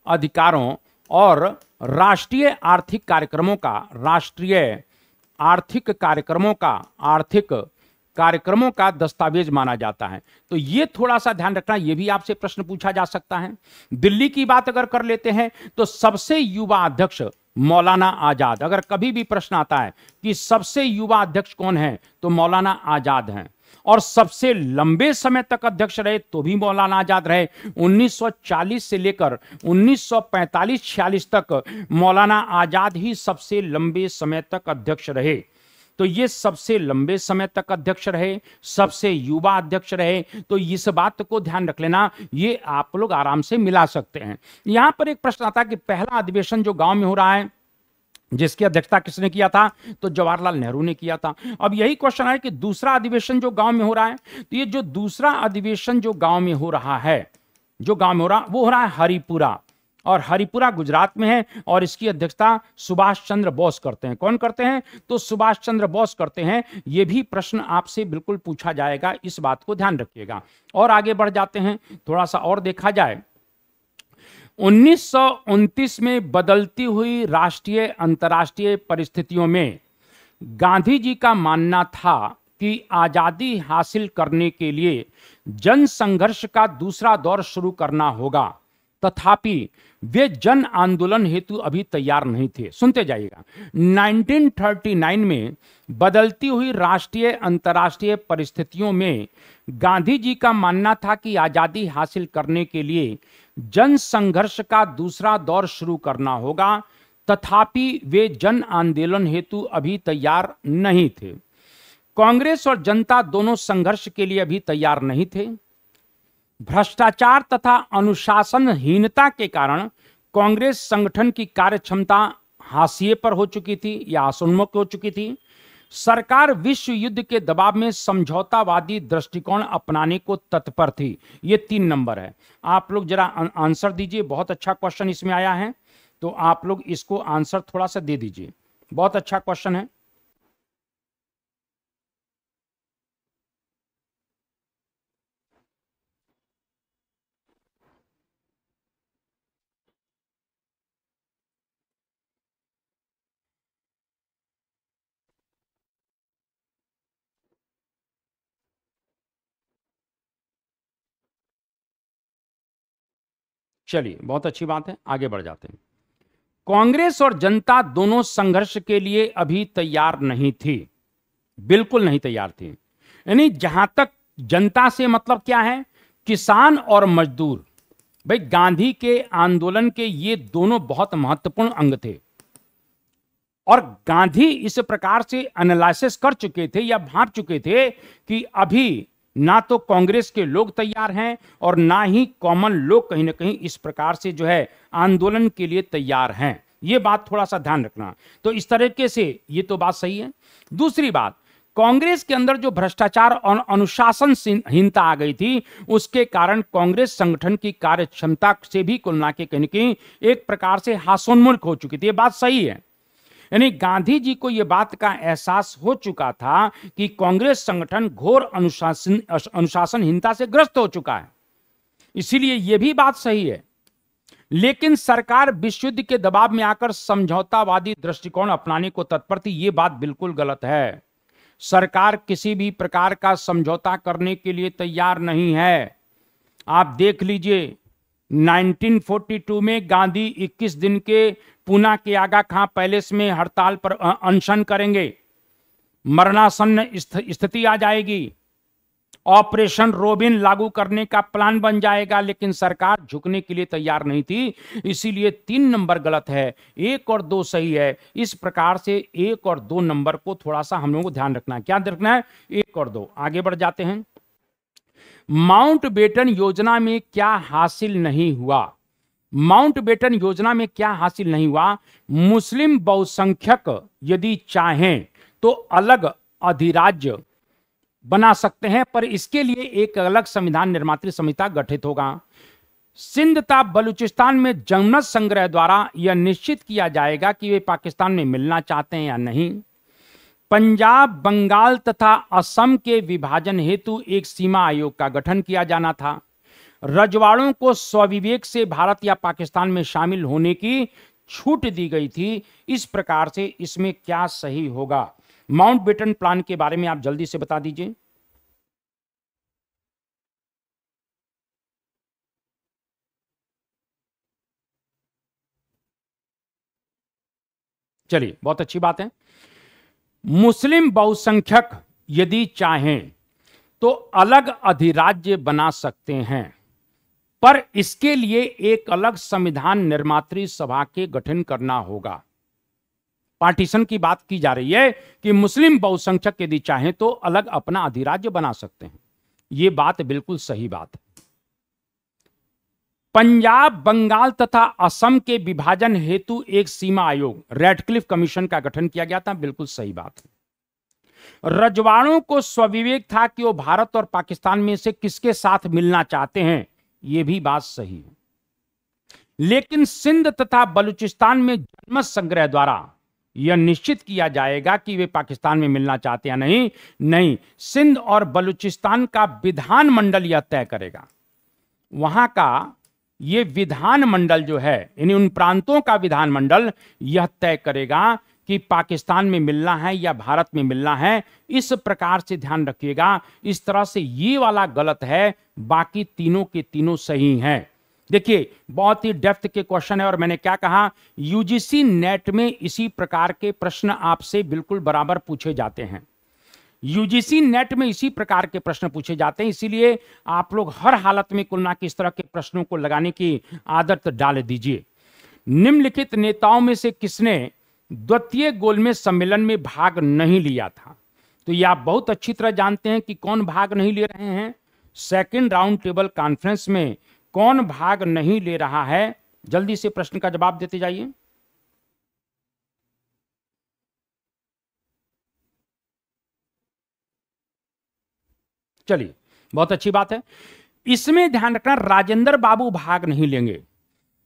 अधिकारों और राष्ट्रीय आर्थिक कार्यक्रमों का दस्तावेज माना जाता है। तो यह थोड़ा सा ध्यान रखना, यह भी आपसे प्रश्न पूछा जा सकता है। दिल्ली की बात अगर कर लेते हैं तो सबसे युवा अध्यक्ष मौलाना आजाद। अगर कभी भी प्रश्न आता है कि सबसे युवा अध्यक्ष कौन है, तो मौलाना आजाद हैं। और सबसे लंबे समय तक अध्यक्ष रहे तो भी मौलाना आजाद रहे। 1940 से लेकर 1945-46 तक मौलाना आजाद ही सबसे लंबे समय तक अध्यक्ष रहे। तो ये सबसे लंबे समय तक अध्यक्ष रहे, सबसे युवा अध्यक्ष रहे। तो इस बात को ध्यान रख लेना, ये आप लोग आराम से मिला सकते हैं। यहां पर एक प्रश्न आता है कि पहला अधिवेशन जो गांव में हो रहा है, जिसकी अध्यक्षता किसने किया था? तो जवाहरलाल नेहरू ने किया था। अब यही क्वेश्चन है कि दूसरा अधिवेशन जो गांव में हो रहा है, तो ये जो दूसरा अधिवेशन जो गांव में हो रहा है, वो हो रहा है हरिपुरा। और हरिपुरा गुजरात में है, और इसकी अध्यक्षता सुभाष चंद्र बोस करते हैं। कौन करते हैं? तो सुभाष चंद्र बोस करते हैं। यह भी प्रश्न आपसे बिल्कुल पूछा जाएगा, इस बात को ध्यान रखिएगा। और आगे बढ़ जाते हैं, थोड़ा सा और देखा जाए। 1929 में बदलती हुई राष्ट्रीय अंतर्राष्ट्रीय परिस्थितियों में गांधी जी का मानना था कि आजादी हासिल करने के लिए जन संघर्ष का दूसरा दौर शुरू करना होगा, तथापि वे जन आंदोलन हेतु अभी तैयार नहीं थे। सुनते जाइएगा। 1939 में बदलती हुई राष्ट्रीय अंतर्राष्ट्रीय परिस्थितियों में गांधी जी का मानना था कि आजादी हासिल करने के लिए जन संघर्ष का दूसरा दौर शुरू करना होगा, तथापि वे जन आंदोलन हेतु अभी तैयार नहीं थे। कांग्रेस और जनता दोनों संघर्ष के लिए अभी तैयार नहीं थे। भ्रष्टाचार तथा अनुशासनहीनता के कारण कांग्रेस संगठन की कार्यक्षमता हाशिए पर हो चुकी थी या आसुन्मुख हो चुकी थी। सरकार विश्व युद्ध के दबाव में समझौतावादी दृष्टिकोण अपनाने को तत्पर थी। ये 3 नंबर है। आप लोग जरा आंसर दीजिए। बहुत अच्छा क्वेश्चन इसमें आया है, तो आप लोग इसको आंसर थोड़ा सा दे दीजिए। बहुत अच्छा क्वेश्चन है। चलिए, बहुत अच्छी बात है, आगे बढ़ जाते हैं। कांग्रेस और जनता दोनों संघर्ष के लिए अभी तैयार नहीं थी, बिल्कुल नहीं तैयार थी। यानी जहां तक जनता से मतलब क्या है, किसान और मजदूर। भाई गांधी के आंदोलन के ये दोनों बहुत महत्वपूर्ण अंग थे और गांधी इस प्रकार से एनालिसिस कर चुके थे या भांप चुके थे कि अभी ना तो कांग्रेस के लोग तैयार हैं और ना ही कॉमन लोग कहीं ना कहीं इस प्रकार से जो है आंदोलन के लिए तैयार हैं। ये बात थोड़ा सा ध्यान रखना। तो इस तरीके से ये तो बात सही है। दूसरी बात, कांग्रेस के अंदर जो भ्रष्टाचार और अनुशासनहीनता आ गई थी, उसके कारण कांग्रेस संगठन की कार्य क्षमता से भी कुल ना के कहीं कहीं एक प्रकार से हास्योन्मुख हो चुकी थी। ये बात सही है। यानी गांधी जी को यह बात का एहसास हो चुका था कि कांग्रेस संगठन घोर अनुशासनहीनता से ग्रस्त हो चुका है, इसीलिए यह भी बात सही है। लेकिन सरकार विश्व युद्ध के दबाव में आकर समझौतावादी दृष्टिकोण अपनाने को तत्पर थी, यह बात बिल्कुल गलत है। सरकार किसी भी प्रकार का समझौता करने के लिए तैयार नहीं है। आप देख लीजिए 1942 में गांधी 21 दिन के पूना के आगा खां पैलेस में हड़ताल पर अनशन करेंगे, मरणासन्न स्थिति आ जाएगी, ऑपरेशन रोबिन लागू करने का प्लान बन जाएगा, लेकिन सरकार झुकने के लिए तैयार नहीं थी। इसीलिए 3 नंबर गलत है, 1 और 2 सही है। इस प्रकार से 1 और 2 नंबर को थोड़ा सा हम लोगों को ध्यान रखना है। क्या रखना है? 1 और 2। आगे बढ़ जाते हैं। माउंटबेटन योजना में क्या हासिल नहीं हुआ? माउंटबेटन योजना में क्या हासिल नहीं हुआ? मुस्लिम बहुसंख्यक यदि चाहें तो अलग अधिराज्य बना सकते हैं, पर इसके लिए एक अलग संविधान निर्मात्री समिति गठित होगा। सिंध तथा बलूचिस्तान में जनमत संग्रह द्वारा यह निश्चित किया जाएगा कि वे पाकिस्तान में मिलना चाहते हैं या नहीं। पंजाब, बंगाल तथा असम के विभाजन हेतु एक सीमा आयोग का गठन किया जाना था। रजवाड़ों को स्वविवेक से भारत या पाकिस्तान में शामिल होने की छूट दी गई थी। इस प्रकार से इसमें क्या सही होगा? माउंटबेटन प्लान के बारे में आप जल्दी से बता दीजिए। चलिए, बहुत अच्छी बात है। मुस्लिम बहुसंख्यक यदि चाहें तो अलग अधिराज्य बना सकते हैं, पर इसके लिए एक अलग संविधान निर्मात्री सभा के गठन करना होगा। पार्टीशन की बात की जा रही है कि मुस्लिम बहुसंख्यक यदि चाहें तो अलग अपना अधिराज्य बना सकते हैं। यह बात बिल्कुल सही बात है। पंजाब, बंगाल तथा असम के विभाजन हेतु एक सीमा आयोग, रेडक्लिफ कमीशन का गठन किया गया था, बिल्कुल सही बात है। रजवाड़ों को स्वविवेक था कि वो भारत और पाकिस्तान में से किसके साथ मिलना चाहते हैं, यह भी बात सही है। लेकिन सिंध तथा बलूचिस्तान में जनमत संग्रह द्वारा यह निश्चित किया जाएगा कि वे पाकिस्तान में मिलना चाहते हैं या नहीं। सिंध और बलूचिस्तान का विधानमंडल यह तय करेगा। वहां का ये विधानमंडल जो है, यानी उन प्रांतों का विधानमंडल यह तय करेगा कि पाकिस्तान में मिलना है या भारत में मिलना है। इस प्रकार से ध्यान रखिएगा। इस तरह से ये वाला गलत है, बाकी तीनों के तीनों सही हैं। देखिए, बहुत ही डेप्थ के क्वेश्चन है और मैंने क्या कहा, यूजीसी नेट में इसी प्रकार के प्रश्न आपसे बिल्कुल बराबर पूछे जाते हैं। यूजीसी नेट में इसी प्रकार के प्रश्न पूछे जाते हैं, इसीलिए आप लोग हर हालत में कुल ना कि इस तरह के प्रश्नों को लगाने की आदत डाल दीजिए। निम्नलिखित नेताओं में से किसने द्वितीय गोलमेज सम्मेलन में भाग नहीं लिया था? तो ये आप बहुत अच्छी तरह जानते हैं कि कौन भाग नहीं ले रहे हैं। सेकंड राउंड टेबल कॉन्फ्रेंस में कौन भाग नहीं ले रहा है? जल्दी से प्रश्न का जवाब देते जाइए। चलिए, बहुत अच्छी बात है। इसमें ध्यान रखना, राजेंद्र बाबू भाग नहीं लेंगे,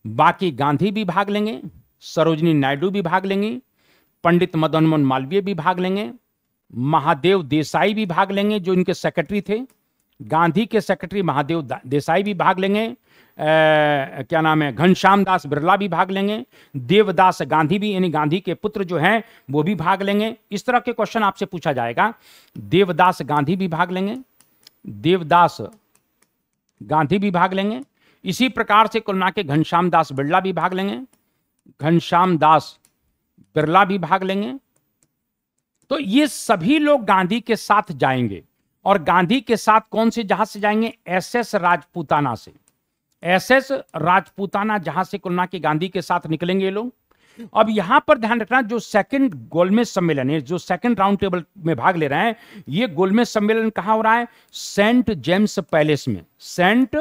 बाकी गांधी भी भाग लेंगे, सरोजिनी नायडू भी भाग लेंगे, पंडित मदन मोहन मालवीय भी भाग लेंगे, महादेव देसाई भी भाग लेंगे जो इनके सेक्रेटरी थे, गांधी के सेक्रेटरी महादेव देसाई भी भाग लेंगे, क्या नाम है, घनश्याम दास बिरला भी भाग लेंगे, देवदास गांधी भी, यानी गांधी के पुत्र जो हैं वो भी भाग लेंगे। इस तरह के क्वेश्चन आपसे पूछा जाएगा। देवदास गांधी भी भाग लेंगे, देवदास गांधी भी भाग लेंगे, इसी प्रकार से कुल मिला के घनश्याम दास बिरला भी भाग लेंगे, घनश्याम दास बिरला भी भाग लेंगे। तो ये सभी लोग गांधी के साथ जाएंगे। और गांधी के साथ कौन से जहाज से जाएंगे? एसएस राजपूताना से। एसएस राजपूताना जहाज से कुल मिला के गांधी के साथ निकलेंगे ये लोग। अब यहां पर ध्यान रखना, जो सेकंड गोलमेज सम्मेलन है, जो सेकंड राउंड टेबल में भाग ले रहे हैं, ये गोलमेज सम्मेलन कहां हो रहा है? सेंट जेम्स पैलेस में। सेंट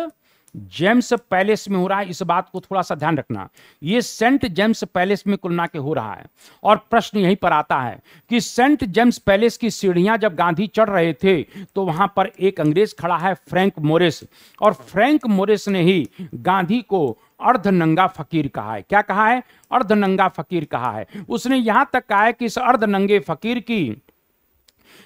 जेम्स पैलेस में हो रहा है। इस बात को थोड़ा सा ध्यान रखना, ये सेंट जेम्स पैलेस में कुल मिला के हो रहा है। और प्रश्न यहीं पर आता है कि सेंट जेम्स पैलेस की सीढ़ियां जब गांधी चढ़ रहे थे तो वहां पर एक अंग्रेज खड़ा है, फ्रैंक मोरिस। और फ्रैंक मोरिस ने ही गांधी को अर्धनंगा फकीर कहा है। क्या कहा है? अर्धनंगा फकीर कहा है। उसने यहां तक कहा है कि इस अर्धनंगे फकीर की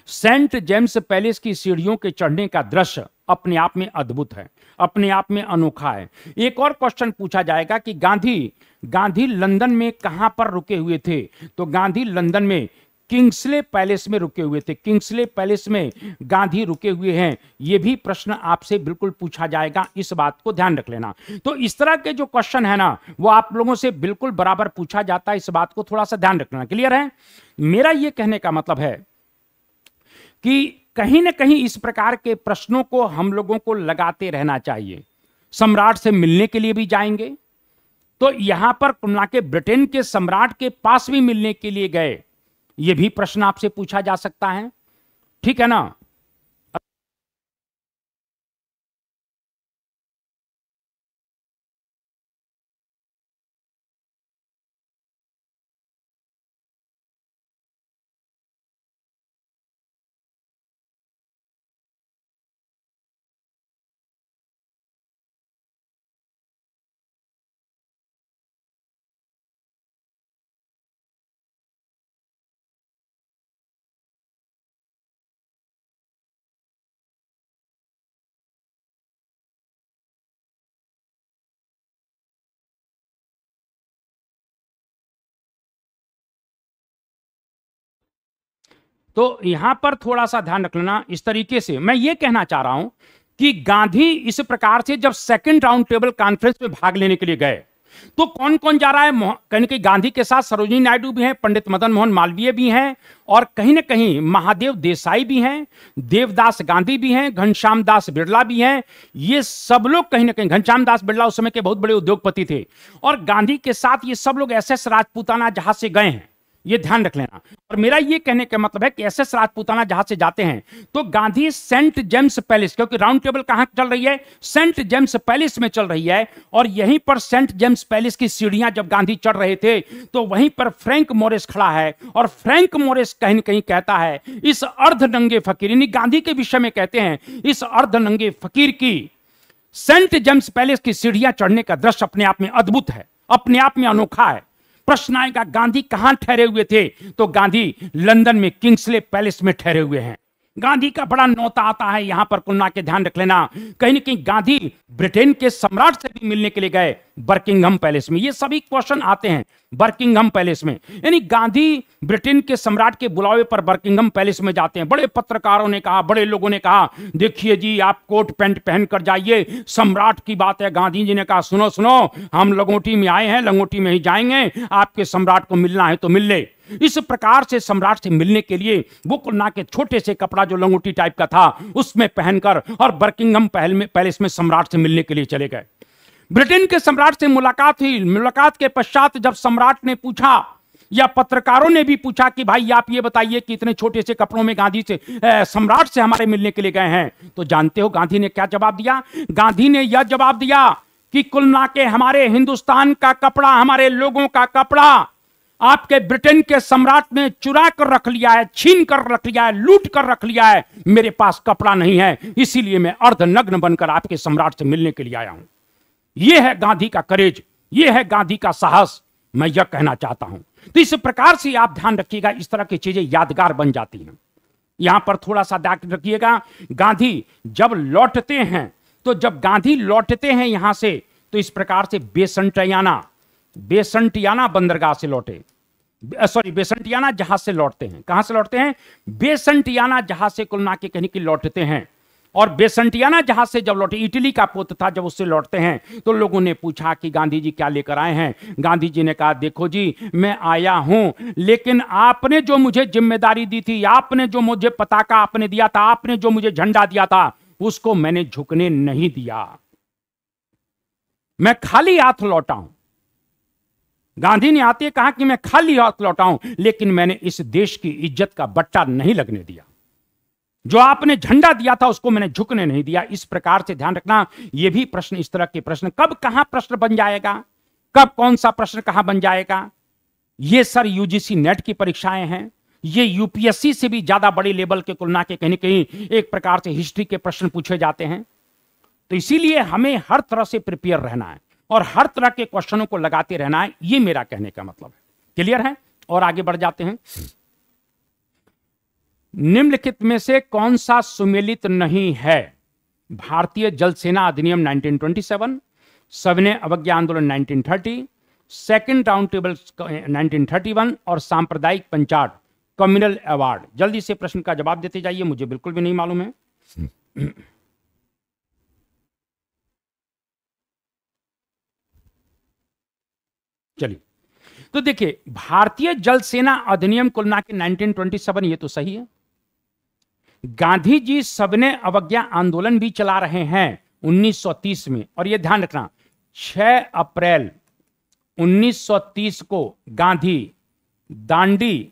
सेंट जेम्स पैलेस की सीढ़ियों के चढ़ने का दृश्य अपने आप में अद्भुत है, अपने आप में अनोखा है। एक और क्वेश्चन पूछा जाएगा कि गांधी लंदन में कहां पर रुके हुए थे? तो गांधी लंदन में किंग्सले पैलेस में रुके हुए थे। किंग्सले पैलेस में गांधी रुके हुए हैं। यह भी प्रश्न आपसे बिल्कुल पूछा जाएगा, इस बात को ध्यान रख लेना। तो इस तरह के जो क्वेश्चन है ना, वो आप लोगों से बिल्कुल बराबर पूछा जाता है, इस बात को थोड़ा सा ध्यान रखना। क्लियर है? मेरा यह कहने का मतलब है कि कहीं ना कहीं इस प्रकार के प्रश्नों को हम लोगों को लगाते रहना चाहिए। सम्राट से मिलने के लिए भी जाएंगे, तो यहां पर कुल मिला के ब्रिटेन के सम्राट के पास भी मिलने के लिए गए, यह भी प्रश्न आपसे पूछा जा सकता है। ठीक है ना? तो यहां पर थोड़ा सा ध्यान रख लेना। इस तरीके से मैं ये कहना चाह रहा हूं कि गांधी इस प्रकार से जब सेकंड राउंड टेबल कॉन्फ्रेंस में भाग लेने के लिए गए, तो कौन कौन जा रहा है? कहीं कि गांधी के साथ सरोजिनी नायडू भी हैं, पंडित मदन मोहन मालवीय भी हैं, और कहीं ना कहीं महादेव देसाई भी हैं, देवदास गांधी भी हैं, घनश्याम दास बिरला भी हैं। ये सब लोग कहीं ना कहीं, घनश्याम दास बिरला उस समय के बहुत बड़े उद्योगपति थे, और गांधी के साथ ये सब लोग एसएस राजपूताना जहाज से गए हैं, ये ध्यान रख लेना। और मेरा ये कहने का मतलब है कि एसएस राजपूताना जहाज से जाते हैं तो गांधी सेंट जेम्स पैलेस, क्योंकि राउंड टेबल कहां चल रही है? सेंट जेम्स पैलेस में चल रही है। और यहीं पर सेंट जेम्स पैलेस की सीढ़ियां जब गांधी चढ़ रहे थे तो वहीं पर फ्रैंक मोरिस खड़ा है, और फ्रैंक मोरिस कहीं न कहीं कहता है इस अर्धनंगे फकीर, यानी गांधी के विषय में कहते हैं, इस अर्धनंगे फकीर की सेंट जेम्स पैलेस की सीढ़ियां चढ़ने का दृश्य अपने आप में अद्भुत है, अपने आप में अनोखा है। प्रश्न आएगा गांधी कहां ठहरे हुए थे? तो गांधी लंदन में किंग्सले पैलेस में ठहरे हुए हैं। गांधी का बड़ा नौता आता है यहां पर, कुल मिला के ध्यान रख लेना। कहीं ना कहीं गांधी ब्रिटेन के सम्राट से भी मिलने के लिए गए बर्किंघम पैलेस में। ये सभी क्वेश्चन आते हैं बर्किंघम पैलेस में, यानी गांधी ब्रिटेन के सम्राट के बुलावे पर बर्किंघम पैलेस में जाते हैं। बड़े पत्रकारों ने कहा, बड़े लोगों ने कहा, देखिए जी आप कोट पैंट पहन कर जाइए, सम्राट की बात है। गांधी जी ने कहा सुनो सुनो, हम लंगोटी में आए हैं, लंगोटी में ही जाएंगे, आपके सम्राट को मिलना है तो मिल ले। इस प्रकार से सम्राट से मिलने के लिए वो कुल के छोटे से कपड़ा जो लंगोटी टाइप का था उसमें पहनकर और बर्किंघम पैलेस में सम्राट से मिलने के लिए चले गए। ब्रिटेन के सम्राट से मुलाकात हुई। मुलाकात के पश्चात जब सम्राट ने पूछा, या पत्रकारों ने भी पूछा कि भाई आप ये बताइए कि इतने छोटे से कपड़ों में गांधी से सम्राट से हमारे मिलने के लिए गए हैं, तो जानते हो गांधी ने क्या जवाब दिया? गांधी ने यह जवाब दिया कि कुल मिला के हमारे हिंदुस्तान का कपड़ा, हमारे लोगों का कपड़ा आपके ब्रिटेन के सम्राट ने चुरा कर रख लिया है, छीन कर रख लिया है, लूट कर रख लिया है। मेरे पास कपड़ा नहीं है, इसीलिए मैं अर्धनग्न बनकर आपके सम्राट से मिलने के लिए आया हूं। यह है गांधी का करेज, यह है गांधी का साहस, मैं यह कहना चाहता हूं। तो इस प्रकार से आप ध्यान रखिएगा, इस तरह की चीजें यादगार बन जाती हैं। यहां पर थोड़ा सा ध्यान रखिएगा, गांधी जब लौटते हैं, तो जब गांधी लौटते हैं यहां से, तो इस प्रकार से बेसंटियाना बंदरगाह से लौटे, बेसंटियाना जहाज से लौटते हैं। कहां से लौटते हैं? बेसंटियाना जहाज से कुल मिला के कहीं की लौटते हैं। और बेसंटियाना जहाज से जब लौटे, इटली का पुत्र था, जब उससे लौटते हैं तो लोगों ने पूछा कि गांधी जी क्या लेकर आए हैं। गांधी जी ने कहा, देखो जी, मैं आया हूं, लेकिन आपने जो मुझे जिम्मेदारी दी थी, आपने जो मुझे पताका आपने दिया था, आपने जो मुझे झंडा दिया था, उसको मैंने झुकने नहीं दिया। मैं खाली हाथ लौटा हूं। गांधी ने आते कहा कि मैं खाली हाथ लौटा हूं, लेकिन मैंने इस देश की इज्जत का बट्टा नहीं लगने दिया। जो आपने झंडा दिया था उसको मैंने झुकने नहीं दिया। इस प्रकार से ध्यान रखना, ये भी प्रश्न, इस तरह के प्रश्न कब कहां प्रश्न बन जाएगा, कब कौन सा प्रश्न कहां बन जाएगा, ये सर यूजीसी नेट की परीक्षाएं हैं। ये यूपीएससी से भी ज्यादा बड़ी लेवल के तुलना के कहीं कहीं एक प्रकार से हिस्ट्री के प्रश्न पूछे जाते हैं। तो इसीलिए हमें हर तरह से प्रिपेयर रहना है और हर तरह के क्वेश्चनों को लगाते रहना है, ये मेरा कहने का मतलब है। क्लियर है? और आगे बढ़ जाते हैं। निम्नलिखित में से कौन सा सुमेलित नहीं है? भारतीय जल सेना अधिनियम 1927, सविनय अवज्ञा आंदोलन 1930, सेकंड राउंड टेबल 1931 और सांप्रदायिक पंचायत कम्युनल अवार्ड। जल्दी से प्रश्न का जवाब देते जाइए, मुझे बिल्कुल भी नहीं मालूम है। चलिए, तो देखिए, भारतीय जल सेना अधिनियम कुल मिला के 1927, ये तो सही है। गांधी जी सविनय अवज्ञा आंदोलन भी चला रहे हैं 1930 में, और यह ध्यान रखना 6 अप्रैल 1930 को गांधी दांडी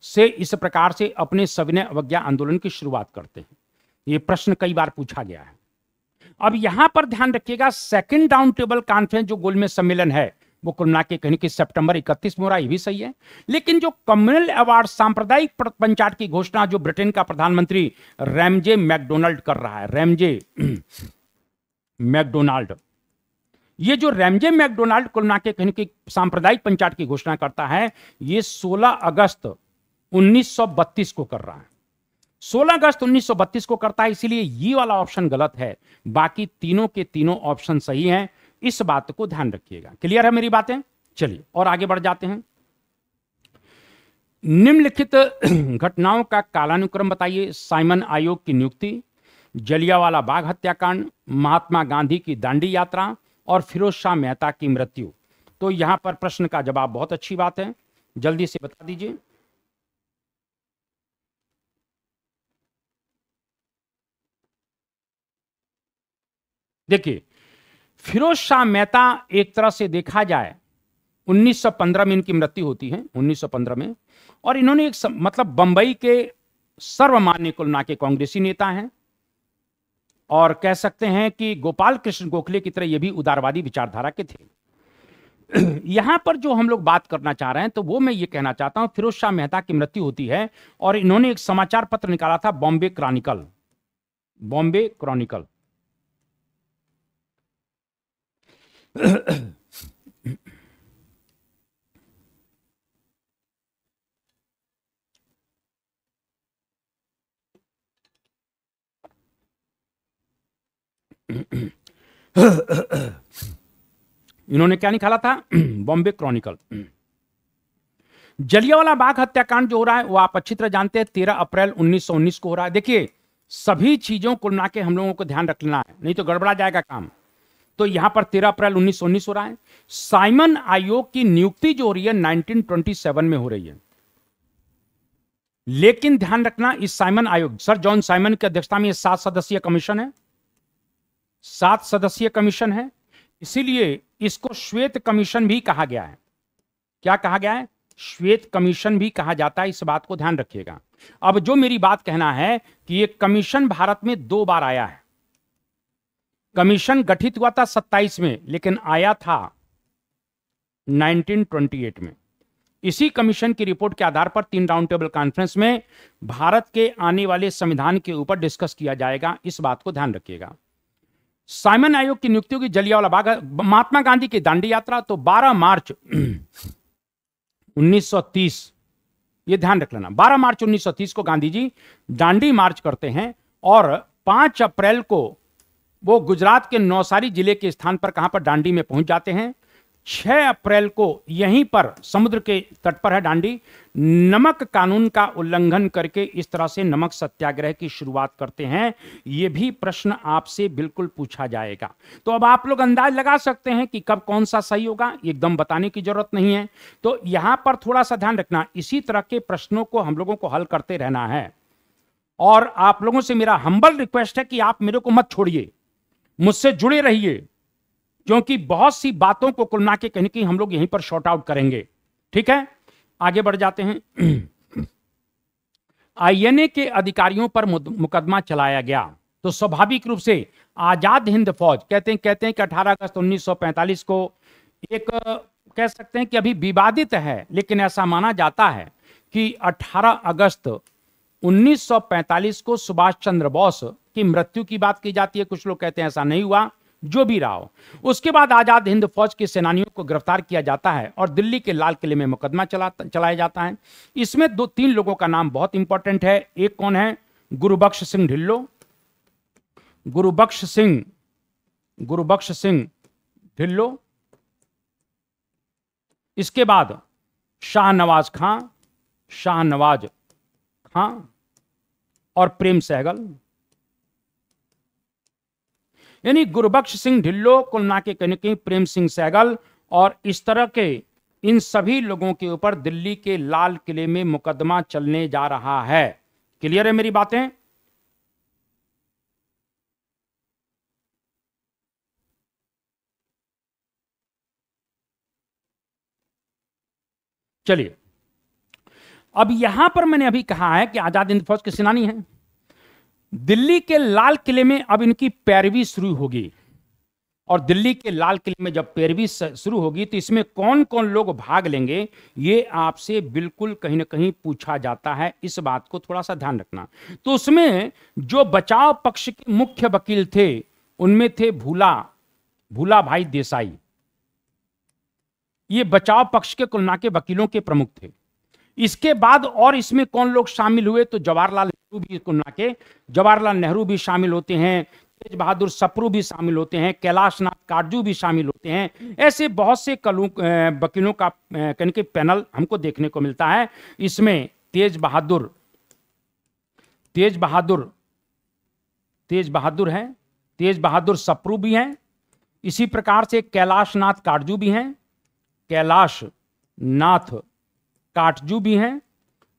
से इस प्रकार से अपने सविनय अवज्ञा आंदोलन की शुरुआत करते हैं। यह प्रश्न कई बार पूछा गया है। अब यहां पर ध्यान रखिएगा, सेकंड राउंड टेबल कॉन्फ्रेंस जो गोलमेज सम्मेलन है वो कुल मिला के कहीं कि सितंबर 31 में हो रहा है, ये भी सही है। लेकिन जो कम्युनल अवार्ड सांप्रदायिक पंचायत की घोषणा जो ब्रिटेन का प्रधानमंत्री रैमजे मैकडोनाल्ड कर रहा है, रैमजे मैकडोनाल्ड, ये जो रैमजे मैकडोनाल्ड कुल मिला के कहीं कि सांप्रदायिक पंचायत की घोषणा करता है, ये 16 अगस्त 1932 को कर रहा है। 16 अगस्त 1932 को करता है, इसीलिए ये वाला ऑप्शन गलत है। बाकी तीनों के तीनों ऑप्शन सही हैं, इस बात को ध्यान रखिएगा। क्लियर है मेरी बातें? चलिए और आगे बढ़ जाते हैं। निम्नलिखित घटनाओं का कालानुक्रम बताइए। साइमन आयोग की नियुक्ति, जलियांवाला बाग हत्याकांड, महात्मा गांधी की दांडी यात्रा और फिरोज शाह मेहता की मृत्यु। तो यहां पर प्रश्न का जवाब बहुत अच्छी बात है, जल्दी से बता दीजिए। देखिए, फिरोज शाह मेहता एक तरह से देखा जाए 1915 में इनकी मृत्यु होती है, 1915 में। और इन्होंने एक मतलब बंबई के सर्वमान्य कुल मिला के कांग्रेसी नेता हैं, और कह सकते हैं कि गोपाल कृष्ण गोखले की तरह ये भी उदारवादी विचारधारा के थे। यहां पर जो हम लोग बात करना चाह रहे हैं, तो वो मैं ये कहना चाहता हूं, फिरोज शाह मेहता की मृत्यु होती है और इन्होंने एक समाचार पत्र निकाला था, बॉम्बे क्रॉनिकल। बॉम्बे क्रॉनिकल इन्होंने क्या निकाला था? बॉम्बे क्रॉनिकल। जलियांवाला बाग हत्याकांड जो हो रहा है वो आप अच्छी तरह जानते हैं, 13 अप्रैल 1919 को हो रहा है। देखिए, सभी चीजों को मिला के हम लोगों को ध्यान रखना है, नहीं तो गड़बड़ा जाएगा काम। तो यहां पर 13 अप्रैल 1919 हो रहा है। साइमन आयोग की नियुक्ति जो हो रही है 1927 में हो रही है। लेकिन ध्यान रखना, इस साइमन आयोग, सर जॉन साइमन की अध्यक्षता में 7 सदस्यीय कमीशन है, 7 सदस्यीय कमीशन है, इसीलिए इसको श्वेत कमीशन भी कहा गया है। क्या कहा गया है? श्वेत कमीशन भी कहा जाता है, इस बात को ध्यान रखिएगा। अब जो मेरी बात कहना है कि ये कमीशन भारत में 2 बार आया है। कमीशन गठित हुआ था 27 में, लेकिन आया था 1928 में। इसी कमीशन की रिपोर्ट के आधार पर 3 राउंड टेबल कॉन्फ्रेंस में भारत के आने वाले संविधान के ऊपर डिस्कस किया जाएगा, इस बात को ध्यान रखिएगा। साइमन आयोग की नियुक्ति होगी, जलियांवाला बाग, महात्मा गांधी की दांडी यात्रा, तो 12 मार्च 1930, यह ध्यान रख लेना, 12 मार्च 1930 को गांधी जी दांडी मार्च करते हैं और 5 अप्रैल को वो गुजरात के नौसारी जिले के स्थान पर, कहां पर? दांडी में पहुंच जाते हैं। 6 अप्रैल को यहीं पर समुद्र के तट पर है दांडी, नमक कानून का उल्लंघन करके इस तरह से नमक सत्याग्रह की शुरुआत करते हैं? यह भी प्रश्न आपसे बिल्कुल पूछा जाएगा। तो अब आप लोग अंदाज लगा सकते हैं कि कब कौन सा सही होगा, एकदम बताने की जरूरत नहीं है। तो यहां पर थोड़ा सा ध्यान रखना, इसी तरह के प्रश्नों को हम लोगों को हल करते रहना है। और आप लोगों से मेरा हम्बल रिक्वेस्ट है कि आप मेरे को मत छोड़िए, मुझसे जुड़े रहिए, क्योंकि बहुत सी बातों को कुल मिला के कहीं कहीं हम लोग यहीं पर शॉर्ट आउट करेंगे। ठीक है, आगे बढ़ जाते हैं। आईएनए के अधिकारियों पर मुकदमा चलाया गया, तो स्वाभाविक रूप से आजाद हिंद फौज कहते हैं कि 18 अगस्त 1945 को एक कह सकते हैं कि अभी विवादित है, लेकिन ऐसा माना जाता है कि 18 अगस्त 1945 को सुभाष चंद्र बोस की मृत्यु की बात की जाती है। कुछ लोग कहते हैं ऐसा नहीं हुआ, जो भी रहा हो। उसके बाद आजाद हिंद फौज के सेनानियों को गिरफ्तार किया जाता है और दिल्ली के लाल किले में मुकदमा चलाया जाता है। इसमें 2-3 लोगों का नाम बहुत इंपॉर्टेंट है। एक कौन है? गुरुबख्श सिंह ढिल्लो, गुरुबख्श सिंह ढिल्लो। इसके बाद शाहनवाज खां और प्रेम सहगल। यानी गुरुबख्श सिंह ढिल्लो, कुलना के कहीं प्रेम सिंह सहगल, और इस तरह के इन सभी लोगों के ऊपर दिल्ली के लाल किले में मुकदमा चलने जा रहा है। क्लियर है मेरी बातें? चलिए, अब यहां पर मैंने अभी कहा है कि आजाद हिंद फौज के सेनानी हैं। दिल्ली के लाल किले में अब इनकी पैरवी शुरू होगी, और दिल्ली के लाल किले में जब पैरवी शुरू होगी तो इसमें कौन कौन लोग भाग लेंगे, ये आपसे बिल्कुल कहीं ना कहीं पूछा जाता है। इस बात को थोड़ा सा ध्यान रखना। तो उसमें जो बचाव पक्ष के मुख्य वकील थे, उनमें थे भूला भाई देसाई। ये बचाव पक्ष के कुलना के वकीलों के प्रमुख थे। इसके बाद और इसमें कौन लोग शामिल हुए, तो जवाहरलाल नेहरू भी शामिल होते हैं, तेज बहादुर सप्रू भी शामिल होते हैं, कैलाश नाथ काटजू भी शामिल होते हैं। ऐसे बहुत से वकीलों का पैनल हमको देखने को मिलता है। इसमें तेज बहादुर है, तेज बहादुर सप्रू भी हैं। इसी प्रकार से कैलाश नाथ काटजू भी हैं, कैलाश नाथ काटजू भी हैं।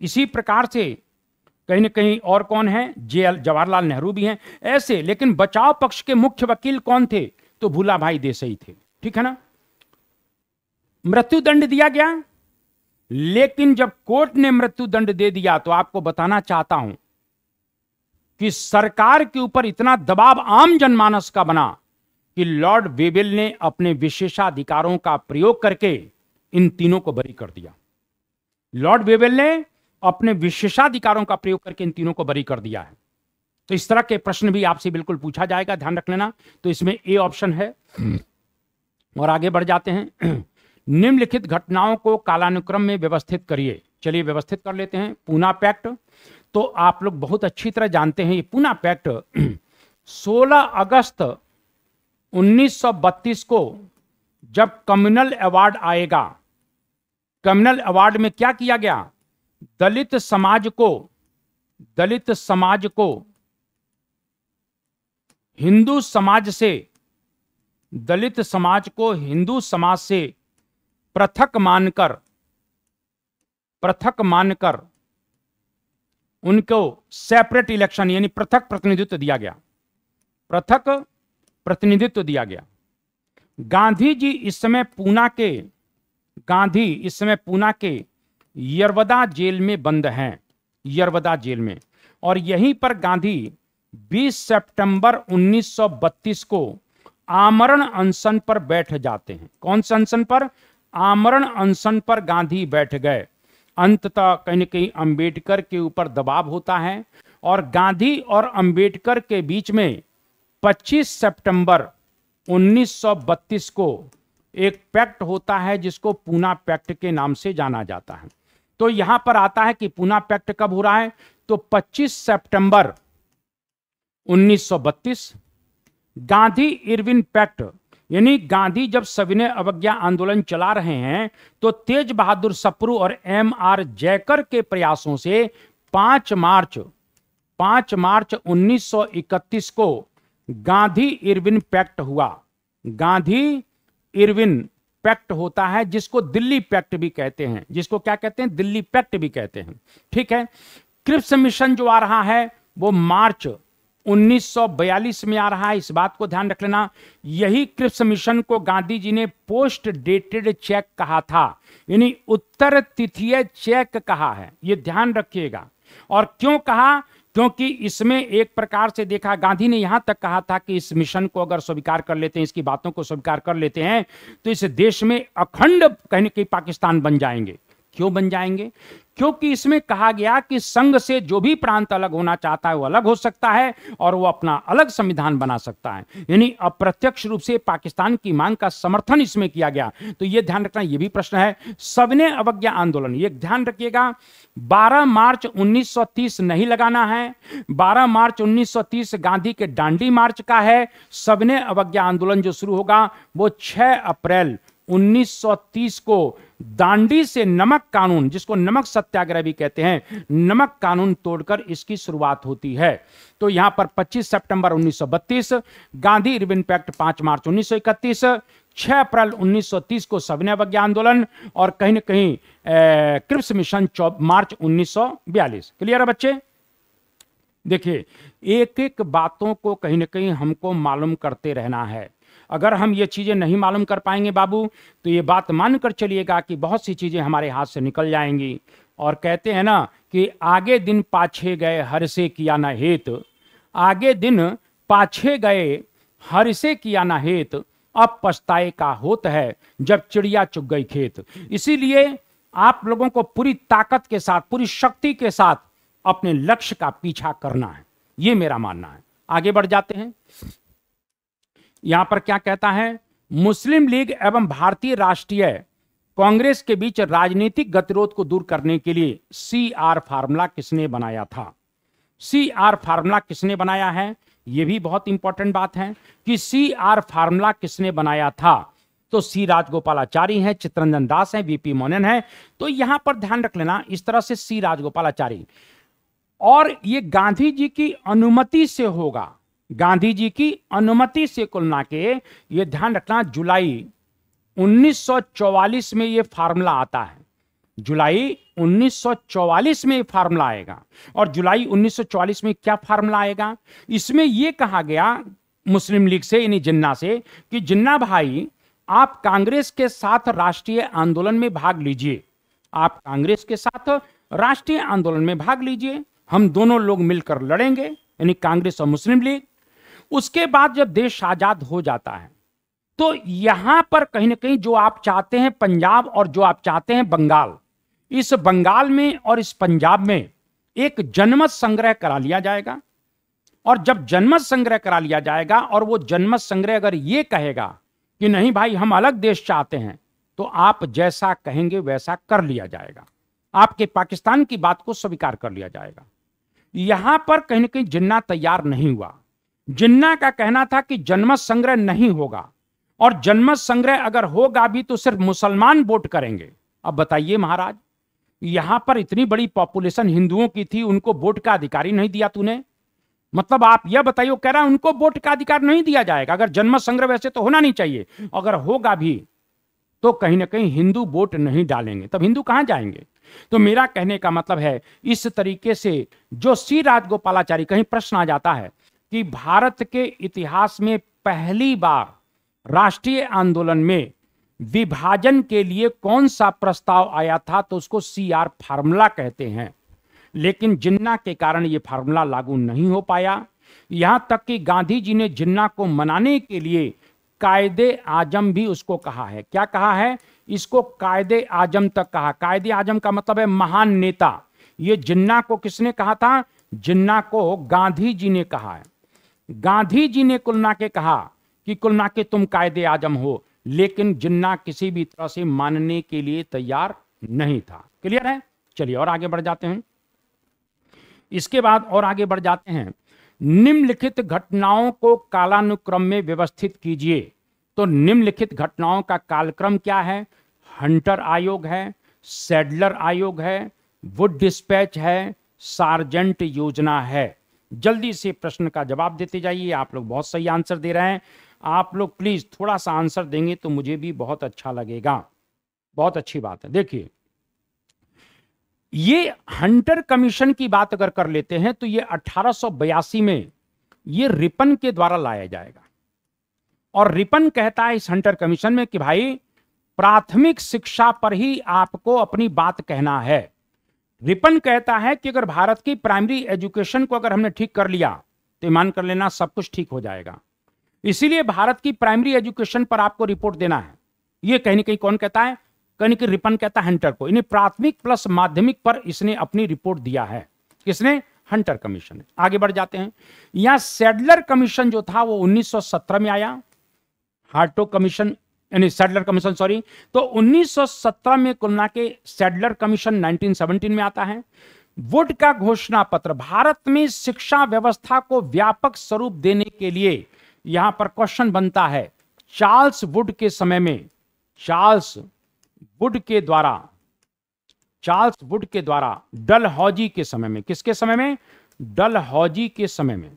इसी प्रकार से कहीं न कहीं और कौन है, जवाहरलाल नेहरू भी हैं। ऐसे, लेकिन बचाव पक्ष के मुख्य वकील कौन थे, तो भूला भाई देसाई थे। ठीक है ना। मृत्युदंड दिया गया, लेकिन जब कोर्ट ने मृत्युदंड दे दिया तो आपको बताना चाहता हूं कि सरकार के ऊपर इतना दबाव आम जनमानस का बना कि लॉर्ड वेवेल ने अपने विशेषाधिकारों का प्रयोग करके इन तीनों को बरी कर दिया। लॉर्ड वेवेल ने अपने विशेषाधिकारों का प्रयोग करके इन तीनों को बरी कर दिया है। तो इस तरह के प्रश्न भी आपसे बिल्कुल पूछा जाएगा, ध्यान रख लेना। तो इसमें ए ऑप्शन है। और आगे बढ़ जाते हैं। निम्नलिखित घटनाओं को कालानुक्रम में व्यवस्थित करिए। चलिए व्यवस्थित कर लेते हैं। पूना पैक्ट, तो आप लोग बहुत अच्छी तरह जानते हैं ये पूना पैक्ट 16 अगस्त 1932 को जब कम्युनल अवार्ड आएगा, कम्युनल अवार्ड में क्या किया गया, दलित समाज को हिंदू समाज से पृथक मानकर उनको सेपरेट इलेक्शन यानी पृथक प्रतिनिधित्व दिया गया। गांधी इस समय पूना के यरवदा जेल में बंद हैं, यरवदा जेल में। और यहीं पर गांधी 20 सितंबर 1932 को आमरण अनशन पर बैठ जाते हैं। कौन से अनशन पर? आमरण अनशन पर गांधी बैठ गए। अंततः कहीं न कहीं अंबेडकर के ऊपर दबाव होता है और गांधी और अंबेडकर के बीच में 25 सितंबर 1932 को एक पैक्ट होता है जिसको पूना पैक्ट के नाम से जाना जाता है। तो यहां पर आता है कि पूना पैक्ट कब हो रहा है, तो 25 सितंबर 1932। गांधी इरविन पैक्ट यानी गांधी जब सविनय अवज्ञा आंदोलन चला रहे हैं तो तेज बहादुर सप्रू और M.R. जयकर के प्रयासों से 5 मार्च 1931 को गांधी इरविन पैक्ट हुआ। गांधी इरविन पैक्ट होता है, जिसको दिल्ली पैक्ट भी कहते हैं, जिसको क्या कहते हैं, दिल्ली पैक्ट भी कहते हैं। ठीक है। क्रिप्स मिशन जो आ रहा है वो मार्च 1942 में आ रहा है, इस बात को ध्यान रख लेना। यही क्रिप्स मिशन को गांधी जी ने पोस्ट डेटेड चेक कहा था, यानी उत्तर तिथीय चेक कहा है, ये ध्यान रखिएगा। और क्यों कहा? क्योंकि इसमें एक प्रकार से देखा, गांधी ने यहां तक कहा था कि इस मिशन को अगर स्वीकार कर लेते हैं, इसकी बातों को स्वीकार कर लेते हैं, तो इस देश में अखंड कहने के पाकिस्तान बन जाएंगे। क्यों बन जाएंगे? क्योंकि इसमें कहा गया कि संघ से जो भी प्रांत अलग होना चाहता है वो अलग हो सकता है और वो अपना अलग संविधान बना सकता है, यानी अप्रत्यक्ष रूप से पाकिस्तान की मांग का समर्थन इसमें किया गया। तो ये ध्यान रखना, ये भी प्रश्न है। सविनय अवज्ञा आंदोलन, ये ध्यान रखिएगा, 12 मार्च 1930 नहीं लगाना है। 12 मार्च 1930 गांधी के दांडी मार्च का है। सविनय अवज्ञा आंदोलन जो शुरू होगा वो 6 अप्रैल 1930 को दांडी से नमक कानून, जिसको नमक सत्याग्रह भी कहते हैं, नमक कानून तोड़कर इसकी शुरुआत होती है। तो यहां पर 25 सितंबर 1932 गांधी इरविन पैक्ट, 5 मार्च 1931, 6 अप्रैल 1930 को सविनय अवज्ञा आंदोलन, और कहीं ना कहीं क्रिप्स मिशन मार्च 1942। क्लियर है बच्चे? देखिए, एक एक बातों को कहीं ना कहीं हमको मालूम करते रहना है। अगर हम ये चीजें नहीं मालूम कर पाएंगे बाबू, तो ये बात मानकर चलिएगा कि बहुत सी चीजें हमारे हाथ से निकल जाएंगी। और कहते हैं ना कि आगे दिन पाछे गए हर से किया ना हेत, आगे दिन पाछे गए हर से किया ना हेत, अब पछताए का होत है जब चिड़िया चुग गई खेत। इसीलिए आप लोगों को पूरी ताकत के साथ, पूरी शक्ति के साथ अपने लक्ष्य का पीछा करना है, ये मेरा मानना है। आगे बढ़ जाते हैं। यहां पर क्या कहता है, मुस्लिम लीग एवं भारतीय राष्ट्रीय कांग्रेस के बीच राजनीतिक गतिरोध को दूर करने के लिए CR फार्मूला किसने बनाया था? CR फार्मूला किसने बनाया है? यह भी बहुत इंपॉर्टेंट बात है कि CR फार्मूला किसने बनाया था। तो C राजगोपालाचारी हैं, चित्तरंजन दास हैं, VP मोहनन है। तो यहां पर ध्यान रख लेना, इस तरह से C राजगोपालाचारी, और ये गांधी जी की अनुमति से होगा, गांधी जी की अनुमति से कुल ना के, ये ध्यान रखना, जुलाई 1944 में ये फार्मूला आता है। जुलाई 1944 में ये फार्मूला आएगा। और जुलाई 1944 में क्या फार्मूला आएगा? इसमें यह कहा गया मुस्लिम लीग से, यानी जिन्ना से, कि जिन्ना भाई आप कांग्रेस के साथ राष्ट्रीय आंदोलन में भाग लीजिए, आप कांग्रेस के साथ राष्ट्रीय आंदोलन में भाग लीजिए, हम दोनों लोग मिलकर लड़ेंगे, यानी कांग्रेस और मुस्लिम लीग। उसके बाद जब देश आजाद हो जाता है तो यहां पर कहीं ना कहीं जो आप चाहते हैं पंजाब और जो आप चाहते हैं बंगाल, इस बंगाल में और इस पंजाब में एक जनमत संग्रह करा लिया जाएगा। और जब जनमत संग्रह करा लिया जाएगा और वो जनमत संग्रह अगर ये कहेगा कि नहीं भाई हम अलग देश चाहते हैं, तो आप जैसा कहेंगे वैसा कर लिया जाएगा, आपके पाकिस्तान की बात को स्वीकार कर लिया जाएगा। यहां पर कहीं ना कहीं जिन्ना तैयार नहीं हुआ। जिन्ना का कहना था कि जनमत संग्रह नहीं होगा, और जनमत संग्रह अगर होगा भी तो सिर्फ मुसलमान वोट करेंगे। अब बताइए महाराज, यहां पर इतनी बड़ी पॉपुलेशन हिंदुओं की थी, उनको वोट का अधिकार ही नहीं दिया तूने। मतलब आप यह बताइए, वो कह रहा है उनको वोट का अधिकार नहीं दिया जाएगा। अगर जनमत संग्रह वैसे तो होना नहीं चाहिए, अगर होगा भी तो कहीं ना कहीं हिंदू वोट नहीं डालेंगे, तब हिंदू कहां जाएंगे? तो मेरा कहने का मतलब है, इस तरीके से जो C राजगोपालाचारी, कहीं प्रश्न आ जाता है कि भारत के इतिहास में पहली बार राष्ट्रीय आंदोलन में विभाजन के लिए कौन सा प्रस्ताव आया था, तो उसको CR फार्मूला कहते हैं। लेकिन जिन्ना के कारण यह फार्मूला लागू नहीं हो पाया। यहां तक कि गांधी जी ने जिन्ना को मनाने के लिए कायदे आजम भी उसको कहा है। क्या कहा है? इसको कायदे आजम तक कहा। कायदे आजम का मतलब है महान नेता। ये जिन्ना को किसने कहा था? जिन्ना को गांधी जी ने कहा है। गांधी जी ने कुल ना के कहा कि कुल ना के तुम कायदे आजम हो, लेकिन जिन्ना किसी भी तरह से मानने के लिए तैयार नहीं था। क्लियर है? चलिए और आगे बढ़ जाते हैं। इसके बाद और आगे बढ़ जाते हैं। निम्नलिखित घटनाओं को कालानुक्रम में व्यवस्थित कीजिए। तो निम्नलिखित घटनाओं का कालक्रम क्या है? हंटर आयोग है, सैडलर आयोग है, वुड डिस्पैच है, सार्जेंट योजना है। जल्दी से प्रश्न का जवाब देते जाइए। आप लोग बहुत सही आंसर दे रहे हैं। आप लोग प्लीज थोड़ा सा आंसर देंगे तो मुझे भी बहुत अच्छा लगेगा। बहुत अच्छी बात है। देखिए, ये हंटर कमीशन की बात अगर कर लेते हैं तो ये 1882 में ये रिपन के द्वारा लाया जाएगा। और रिपन कहता है इस हंटर कमीशन में कि भाई प्राथमिक शिक्षा पर ही आपको अपनी बात कहना है। रिपन कहता है कि अगर भारत की प्राइमरी एजुकेशन को अगर हमने ठीक कर लिया तो ईमान कर लेना सब कुछ ठीक हो जाएगा। इसीलिए भारत की प्राइमरी एजुकेशन पर आपको रिपोर्ट देना है। यह कहीं ना कहीं कौन कहता है? कहीं ना कहीं रिपन कहता है हंटर को। इन्हें प्राथमिक प्लस माध्यमिक पर इसने अपनी रिपोर्ट दिया है। किसने? Hunter commission. आगे बढ़ जाते हैं। यहां सैडलर कमीशन जो था वो 1917 में आया। हार्टो कमीशन यानी सैडलर कमीशन, सॉरी, तो 1917 में तुलना के सैडलर कमीशन 1917 में आता है। वुड का घोषणा पत्र भारत में शिक्षा व्यवस्था को व्यापक स्वरूप देने के लिए यहां पर क्वेश्चन बनता है। चार्ल्स वुड के समय में, चार्ल्स वुड के द्वारा डलहौजी के समय में, किसके समय में? डलहौजी के समय में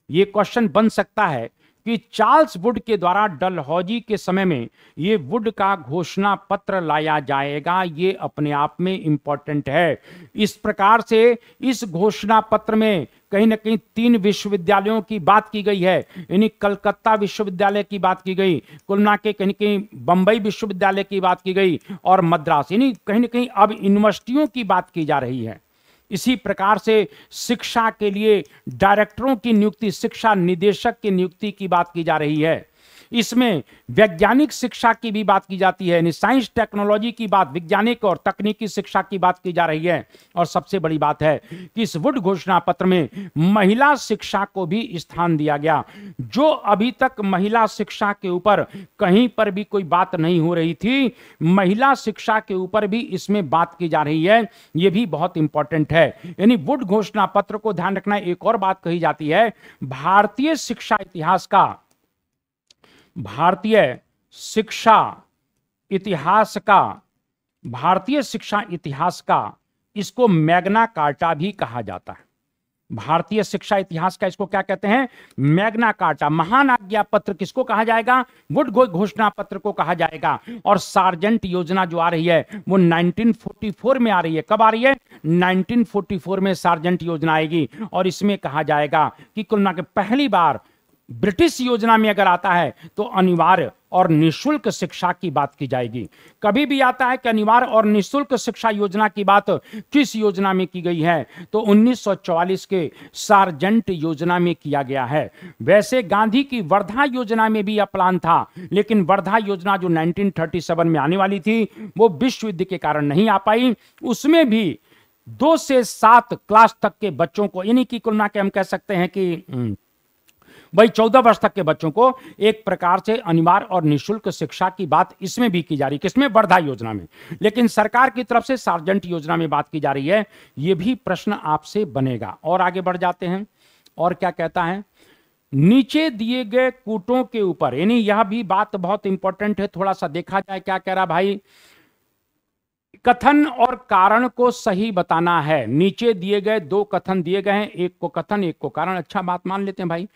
यह क्वेश्चन बन सकता है कि चार्ल्स वुड के द्वारा डलहौजी के समय में ये वुड का घोषणा पत्र लाया जाएगा। ये अपने आप में इंपॉर्टेंट है। इस प्रकार से इस घोषणा पत्र में कहीं ना कहीं 3 विश्वविद्यालयों की बात की गई है। यानी कलकत्ता विश्वविद्यालय की बात की गई, कुल मिला के कहीं कहीं बंबई विश्वविद्यालय की बात की गई और मद्रास, यानी कहीं ना कहीं अब यूनिवर्सिटियों की बात की जा रही है। इसी प्रकार से शिक्षा के लिए डायरेक्टरों की नियुक्ति, शिक्षा निदेशक की नियुक्ति की बात की जा रही है। इसमें वैज्ञानिक शिक्षा की भी बात की जाती है, यानी साइंस टेक्नोलॉजी की बात, वैज्ञानिक और तकनीकी शिक्षा की बात की जा रही है। और सबसे बड़ी बात है कि इस वुड घोषणा पत्र में महिला शिक्षा को भी स्थान दिया गया। जो अभी तक महिला शिक्षा के ऊपर कहीं पर भी कोई बात नहीं हो रही थी, महिला शिक्षा के ऊपर भी इसमें बात की जा रही है। यह भी बहुत इंपॉर्टेंट है। यानी वुड घोषणा पत्र को ध्यान रखना। एक और बात कही जाती है, भारतीय शिक्षा इतिहास का, भारतीय शिक्षा इतिहास का, भारतीय शिक्षा इतिहास का इसको मैग्ना कार्टा भी कहा जाता है। भारतीय शिक्षा इतिहास का इसको क्या कहते हैं? Magna carta. महान आज्ञा पत्र किसको कहा जाएगा? वुड घोषणा पत्र को कहा जाएगा। और सार्जेंट योजना जो आ रही है वो 1944 में आ रही है। कब आ रही है? 1944 में सार्जेंट योजना आएगी। और इसमें कहा जाएगा कि कुल मिला के पहली बार ब्रिटिश योजना में अगर आता है तो अनिवार्य और निःशुल्क शिक्षा की बात की जाएगी। कभी भी आता है कि अनिवार्य और निःशुल्क शिक्षा योजना की बात किस योजना में की गई है? तो 1944 के सार्जेंट योजना में किया गया है। वैसे गांधी की वर्धा योजना में भी यह प्लान था, लेकिन वर्धा योजना जो 1937 में आने वाली थी वो विश्व युद्ध के कारण नहीं आ पाई। उसमें भी 2 से 7 क्लास तक के बच्चों को, यानी कि कुल मिला के हम कह सकते हैं कि भाई 14 वर्ष तक के बच्चों को एक प्रकार से अनिवार्य और निःशुल्क शिक्षा की बात इसमें भी की जा रही है। किसमें? वर्धा योजना में। लेकिन सरकार की तरफ से सार्जेंट योजना में बात की जा रही है। यह भी प्रश्न आपसे बनेगा। और आगे बढ़ जाते हैं। और क्या कहता है? नीचे दिए गए कूटों के ऊपर, यानी यह भी बात बहुत इंपॉर्टेंट है। थोड़ा सा देखा जाए क्या कह रहा भाई। कथन और कारण को सही बताना है। नीचे दिए गए 2 कथन दिए गए हैं, एक को कथन एक को कारण। अच्छा, बात मान लेते हैं भाई।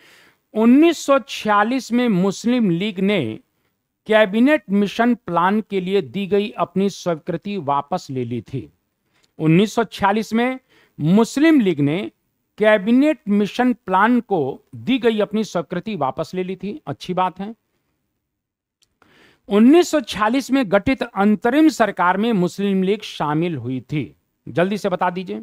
1946 में मुस्लिम लीग ने कैबिनेट मिशन प्लान के लिए दी गई अपनी स्वीकृति वापस ले ली थी। 1946 में मुस्लिम लीग ने कैबिनेट मिशन प्लान को दी गई अपनी स्वीकृति वापस ले ली थी। अच्छी बात है। 1946 में गठित अंतरिम सरकार में मुस्लिम लीग शामिल हुई थी। जल्दी से बता दीजिए,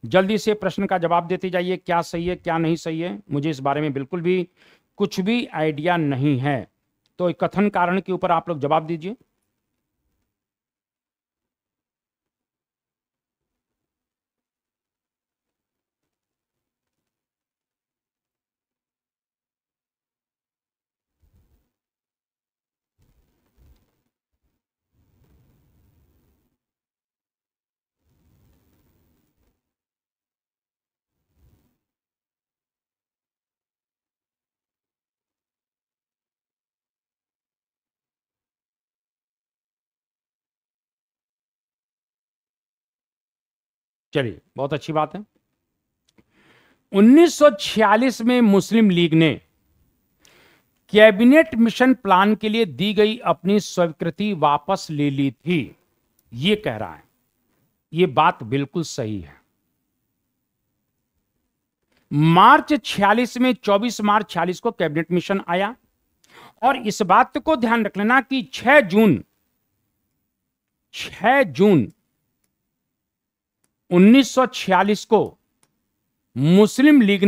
जल्दी से प्रश्न का जवाब देते जाइए। क्या सही है क्या नहीं सही है? मुझे इस बारे में बिल्कुल भी कुछ भी आइडिया नहीं है। तो कथन कारण के ऊपर आप लोग जवाब दीजिए। चलिए, बहुत अच्छी बात है। 1946 में मुस्लिम लीग ने कैबिनेट मिशन प्लान के लिए दी गई अपनी स्वीकृति वापस ले ली थी, ये कह रहा है। ये बात बिल्कुल सही है। मार्च 46 में 24 मार्च 46 को कैबिनेट मिशन आया, और इस बात को ध्यान रख लेना कि 6 जून 1946 को मुस्लिम लीग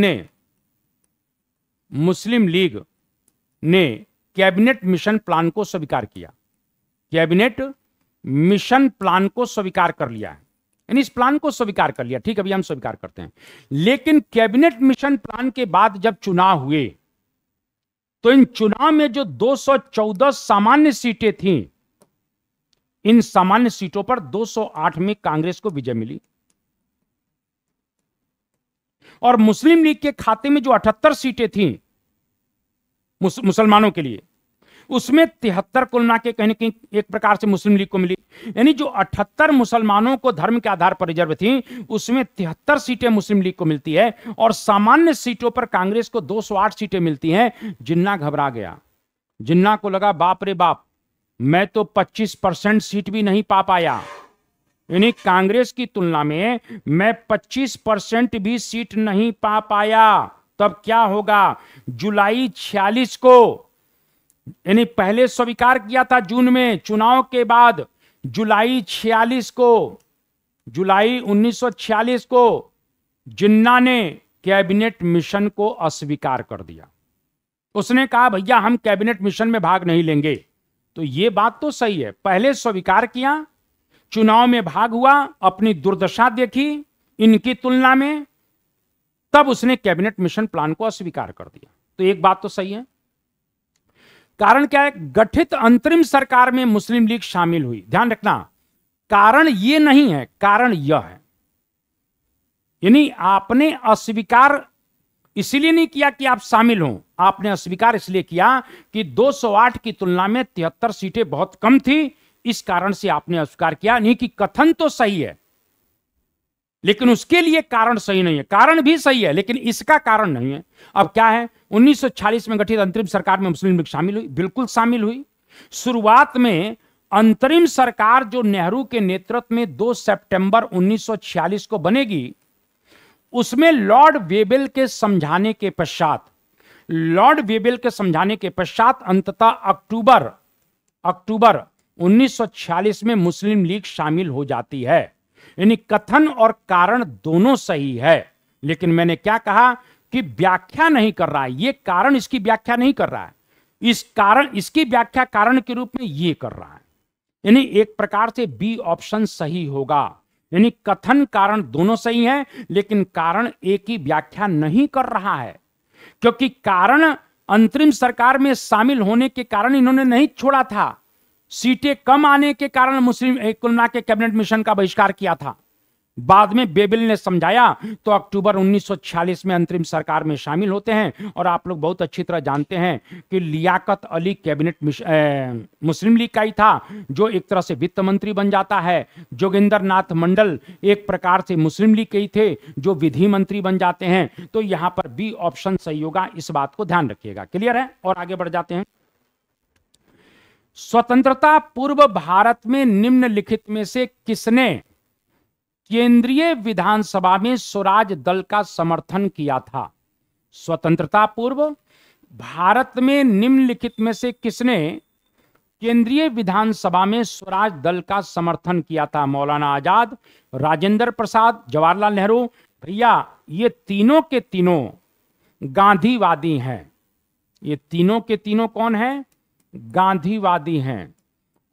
ने कैबिनेट मिशन प्लान को स्वीकार किया। कैबिनेट मिशन प्लान को स्वीकार कर लिया है, यानी इस प्लान को स्वीकार कर लिया। ठीक, अभी हम स्वीकार करते हैं। लेकिन कैबिनेट मिशन प्लान के बाद जब चुनाव हुए, तो इन चुनाव में जो 214 सामान्य सीटें थीं, इन सामान्य सीटों पर 208 में कांग्रेस को विजय मिली, और मुस्लिम लीग के खाते में जो 78 सीटें थीं मुसलमानों के लिए, उसमें 73 कुल मिला के कहीं न कहीं एक प्रकार से मुस्लिम लीग को मिली। यानी जो 78 मुसलमानों को धर्म के आधार पर रिजर्व थी, उसमें 73 सीटें मुस्लिम लीग को मिलती है, और सामान्य सीटों पर कांग्रेस को 208 सीटें मिलती हैं। जिन्ना घबरा गया। जिन्ना को लगा बाप रे बाप, मैं तो 25% सीट भी नहीं पा पाया, यानी कांग्रेस की तुलना में मैं 25% भी सीट नहीं पा पाया। तब क्या होगा? जुलाई 46 को, यानी पहले स्वीकार किया था जून में, चुनाव के बाद जुलाई 1946 को जिन्ना ने कैबिनेट मिशन को अस्वीकार कर दिया। उसने कहा भैया हम कैबिनेट मिशन में भाग नहीं लेंगे। तो यह बात तो सही है, पहले स्वीकार किया, चुनाव में भाग हुआ, अपनी दुर्दशा देखी इनकी तुलना में, तब उसने कैबिनेट मिशन प्लान को अस्वीकार कर दिया। तो एक बात तो सही है। कारण क्या है? गठित अंतरिम सरकार में मुस्लिम लीग शामिल हुई। ध्यान रखना, कारण यह नहीं है, कारण यह है, यानी आपने अस्वीकार इसलिए नहीं किया कि आप शामिल हों, आपने अस्वीकार इसलिए किया कि 208 की तुलना में 73 सीटें बहुत कम थी, इस कारण से आपने अस्वीकार किया। नहीं कि कथन तो सही है, लेकिन उसके लिए कारण सही नहीं है। कारण भी सही है, लेकिन इसका कारण नहीं है। अब क्या है? 1946 में गठित अंतरिम सरकार में मुस्लिम लीग शामिल हुई, बिल्कुल शामिल हुई। शुरुआत में अंतरिम सरकार जो नेहरू के नेतृत्व में 2 सितंबर 1946 को बनेगी, उसमें लॉर्ड वेबल के समझाने के पश्चात अंततः अक्टूबर 1946 में मुस्लिम लीग शामिल हो जाती है। यानी कथन और कारण दोनों सही है, लेकिन मैंने क्या कहा कि व्याख्या नहीं कर रहा है। ये कारण इसकी व्याख्या नहीं कर रहा है, इसकी व्याख्या कारण के रूप में ये कर रहा है। यानी एक प्रकार से बी ऑप्शन सही होगा। यानी कथन कारण दोनों सही हैं, लेकिन कारण एक ही व्याख्या नहीं कर रहा है, क्योंकि कारण अंतरिम सरकार में शामिल होने के कारण इन्होंने नहीं छोड़ा था, सीटें कम आने के कारण मुस्लिम कुलना के कैबिनेट मिशन का बहिष्कार किया था। बाद में बेबिल ने समझाया तो अक्टूबर 1946 में अंतरिम सरकार में शामिल होते हैं। और आप लोग बहुत अच्छी तरह जानते हैं कि लियाकत अली कैबिनेट मुस्लिम लीग का ही था, जो एक तरह से वित्त मंत्री बन जाता है। जोगिंदर नाथ मंडल एक प्रकार से मुस्लिम लीग के ही थे, जो विधि मंत्री बन जाते हैं। तो यहां पर बी ऑप्शन सही होगा, इस बात को ध्यान रखिएगा। क्लियर है? और आगे बढ़ जाते हैं। स्वतंत्रता पूर्व भारत में निम्नलिखित में से किसने केंद्रीय विधानसभा में स्वराज दल का समर्थन किया था? स्वतंत्रता पूर्व भारत में निम्नलिखित में से किसने केंद्रीय विधानसभा में स्वराज दल का समर्थन किया था? मौलाना आजाद, राजेंद्र प्रसाद, जवाहरलाल नेहरू। भैया ये तीनों के तीनों गांधीवादी हैं। ये तीनों के तीनों कौन हैं? गांधीवादी हैं।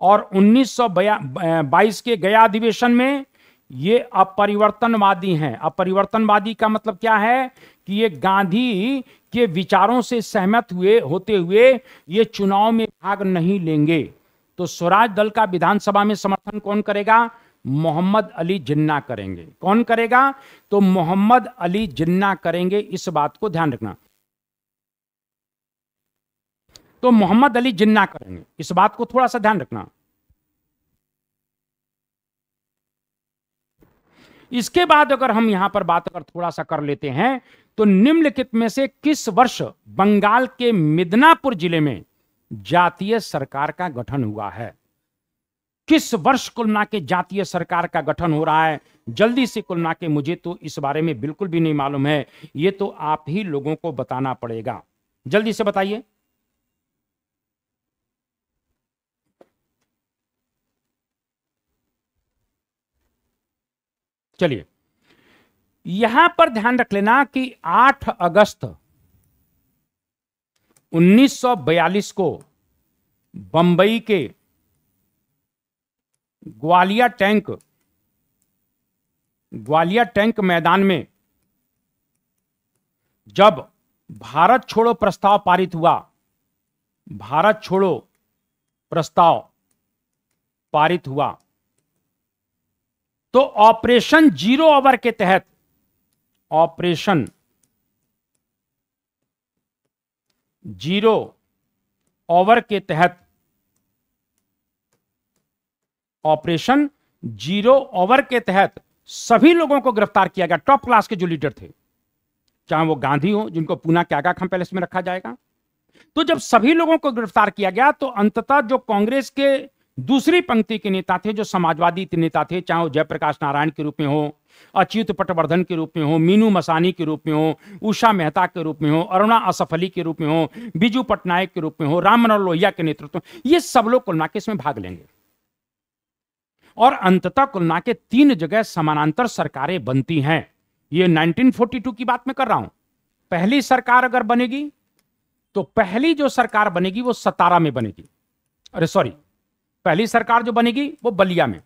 और 1922 के गया अधिवेशन में ये अपरिवर्तनवादी हैं। अपरिवर्तनवादी का मतलब क्या है कि ये गांधी के विचारों से सहमत होते हुए ये चुनाव में भाग नहीं लेंगे। तो स्वराज दल का विधानसभा में समर्थन कौन करेगा? मोहम्मद अली जिन्ना करेंगे। कौन करेगा? तो मोहम्मद अली जिन्ना करेंगे। इस बात को ध्यान रखना। तो मोहम्मद अली जिन्ना करेंगे, इस बात को थोड़ा सा ध्यान रखना। इसके बाद अगर हम यहां पर बात अगर थोड़ा सा कर लेते हैं तो निम्नलिखित में से किस वर्ष बंगाल के मिदनापुर जिले में जातीय सरकार का गठन हुआ है? किस वर्ष कुल मिला के जातीय सरकार का गठन हो रहा है? जल्दी से कुल मिला के, मुझे तो इस बारे में बिल्कुल भी नहीं मालूम है, ये तो आप ही लोगों को बताना पड़ेगा। जल्दी से बताइए। चलिए, यहां पर ध्यान रख लेना कि 8 अगस्त 1942 को बंबई के ग्वालिया टैंक मैदान में जब भारत छोड़ो प्रस्ताव पारित हुआ, भारत छोड़ो प्रस्ताव पारित हुआ, तो ऑपरेशन जीरो ओवर के तहत, ऑपरेशन जीरो ओवर के तहत, ऑपरेशन जीरो ओवर के तहत सभी लोगों को गिरफ्तार किया गया, टॉप क्लास के जो लीडर थे, चाहे वो गांधी हो जिनको पूना के आगा खान पैलेस में रखा जाएगा। तो जब सभी लोगों को गिरफ्तार किया गया तो अंततः जो कांग्रेस के दूसरी पंक्ति के नेता थे, जो समाजवादी नेता थे, चाहे वो जयप्रकाश नारायण के रूप में हो, अच्युत पटवर्धन के रूप में हो, मीनू मसानी के रूप में हो, उषा मेहता के रूप में हो, अरुणा असफ अली के रूप में हो, बिजू पटनायक के रूप में हो, राम मनोहर लोहिया के नेतृत्व में, ये सब लोग कुल मिला के इसमें भाग लेंगे और अंततः कुल मिला के 3 जगह समानांतर सरकारें बनती हैं। ये 1942 की बात मैं कर रहा हूं। पहली सरकार अगर बनेगी तो पहली जो सरकार बनेगी वो सतारा में बनेगी, अरे सॉरी, पहली सरकार जो बनेगी वो बलिया में,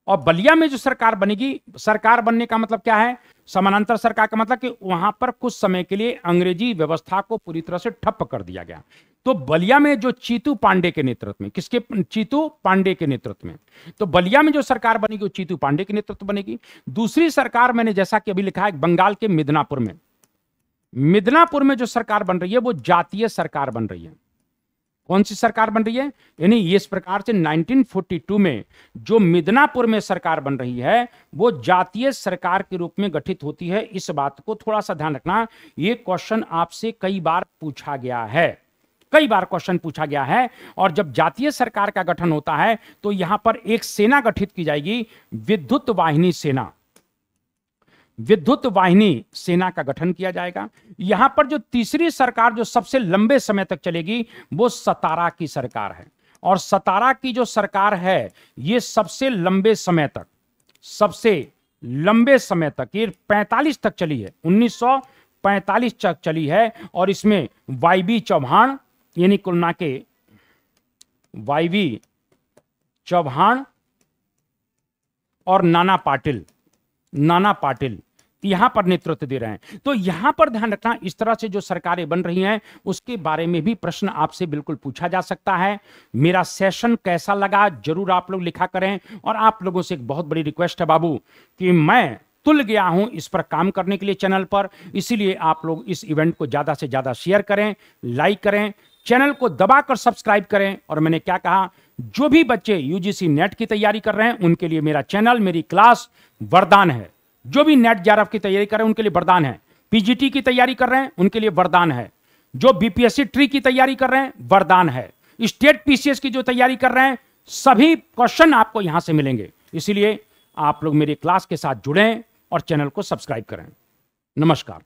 और बलिया में जो सरकार बनेगी, सरकार बनने का मतलब क्या है, समानांतर सरकार का मतलब कि वहां पर कुछ समय के लिए अंग्रेजी व्यवस्था को पूरी तरह से ठप कर दिया गया। तो बलिया में जो चीतू पांडे के नेतृत्व में, किसके, चीतू पांडे के नेतृत्व में, तो बलिया में जो सरकार बनेगी वो चीतू पांडे के नेतृत्व बनेगी। दूसरी सरकार मैंने जैसा कि अभी लिखा है बंगाल के मिदनापुर में, मिदनापुर में जो सरकार बन रही है वो जातीय सरकार बन रही है। कौन सी सरकार बन रही है, यानी इस प्रकार से 1942 में जो मिदनापुर में सरकार बन रही है वो जातीय सरकार के रूप में गठित होती है। इस बात को थोड़ा सा ध्यान रखना, ये क्वेश्चन आपसे कई बार पूछा गया है, कई बार क्वेश्चन पूछा गया है। और जब जातीय सरकार का गठन होता है तो यहां पर एक सेना गठित की जाएगी, विद्युत वाहिनी सेना, विद्युत वाहिनी सेना का गठन किया जाएगा। यहां पर जो तीसरी सरकार जो सबसे लंबे समय तक चलेगी वो सतारा की सरकार है, और सतारा की जो सरकार है ये सबसे लंबे समय तक, सबसे लंबे समय तक, ये 45 तक चली है, 1945 तक चली है। और इसमें वाईबी चौहान, यानी कुल मिला के वाईबी चौहान और नाना पाटिल यहां पर नेतृत्व दे रहे हैं। तो यहां पर ध्यान रखना, इस तरह से जो सरकारें बन रही हैं उसके बारे में भी प्रश्न आपसे बिल्कुल पूछा जा सकता है। मेरा सेशन कैसा लगा जरूर आप लोग लिखा करें। और आप लोगों से एक बहुत बड़ी रिक्वेस्ट है बाबू कि मैं तुल गया हूं इस पर काम करने के लिए चैनल पर, इसीलिए आप लोग इस इवेंट को ज्यादा से ज्यादा शेयर करें, लाइक करें, चैनल को दबाकर सब्सक्राइब करें। और मैंने क्या कहा, जो भी बच्चे यूजीसी नेट की तैयारी कर रहे हैं उनके लिए मेरा चैनल, मेरी क्लास वरदान है। जो भी नेट जेआरएफ की तैयारी कर रहे हैं उनके लिए वरदान है, पीजीटी की तैयारी कर रहे हैं उनके लिए वरदान है, जो बीपीएससी ट्री की तैयारी कर रहे हैं वरदान है, स्टेट पीसीएस की जो तैयारी कर रहे हैं सभी क्वेश्चन आपको यहां से मिलेंगे। इसीलिए आप लोग मेरी क्लास के साथ जुड़ें और चैनल को सब्सक्राइब करें। नमस्कार।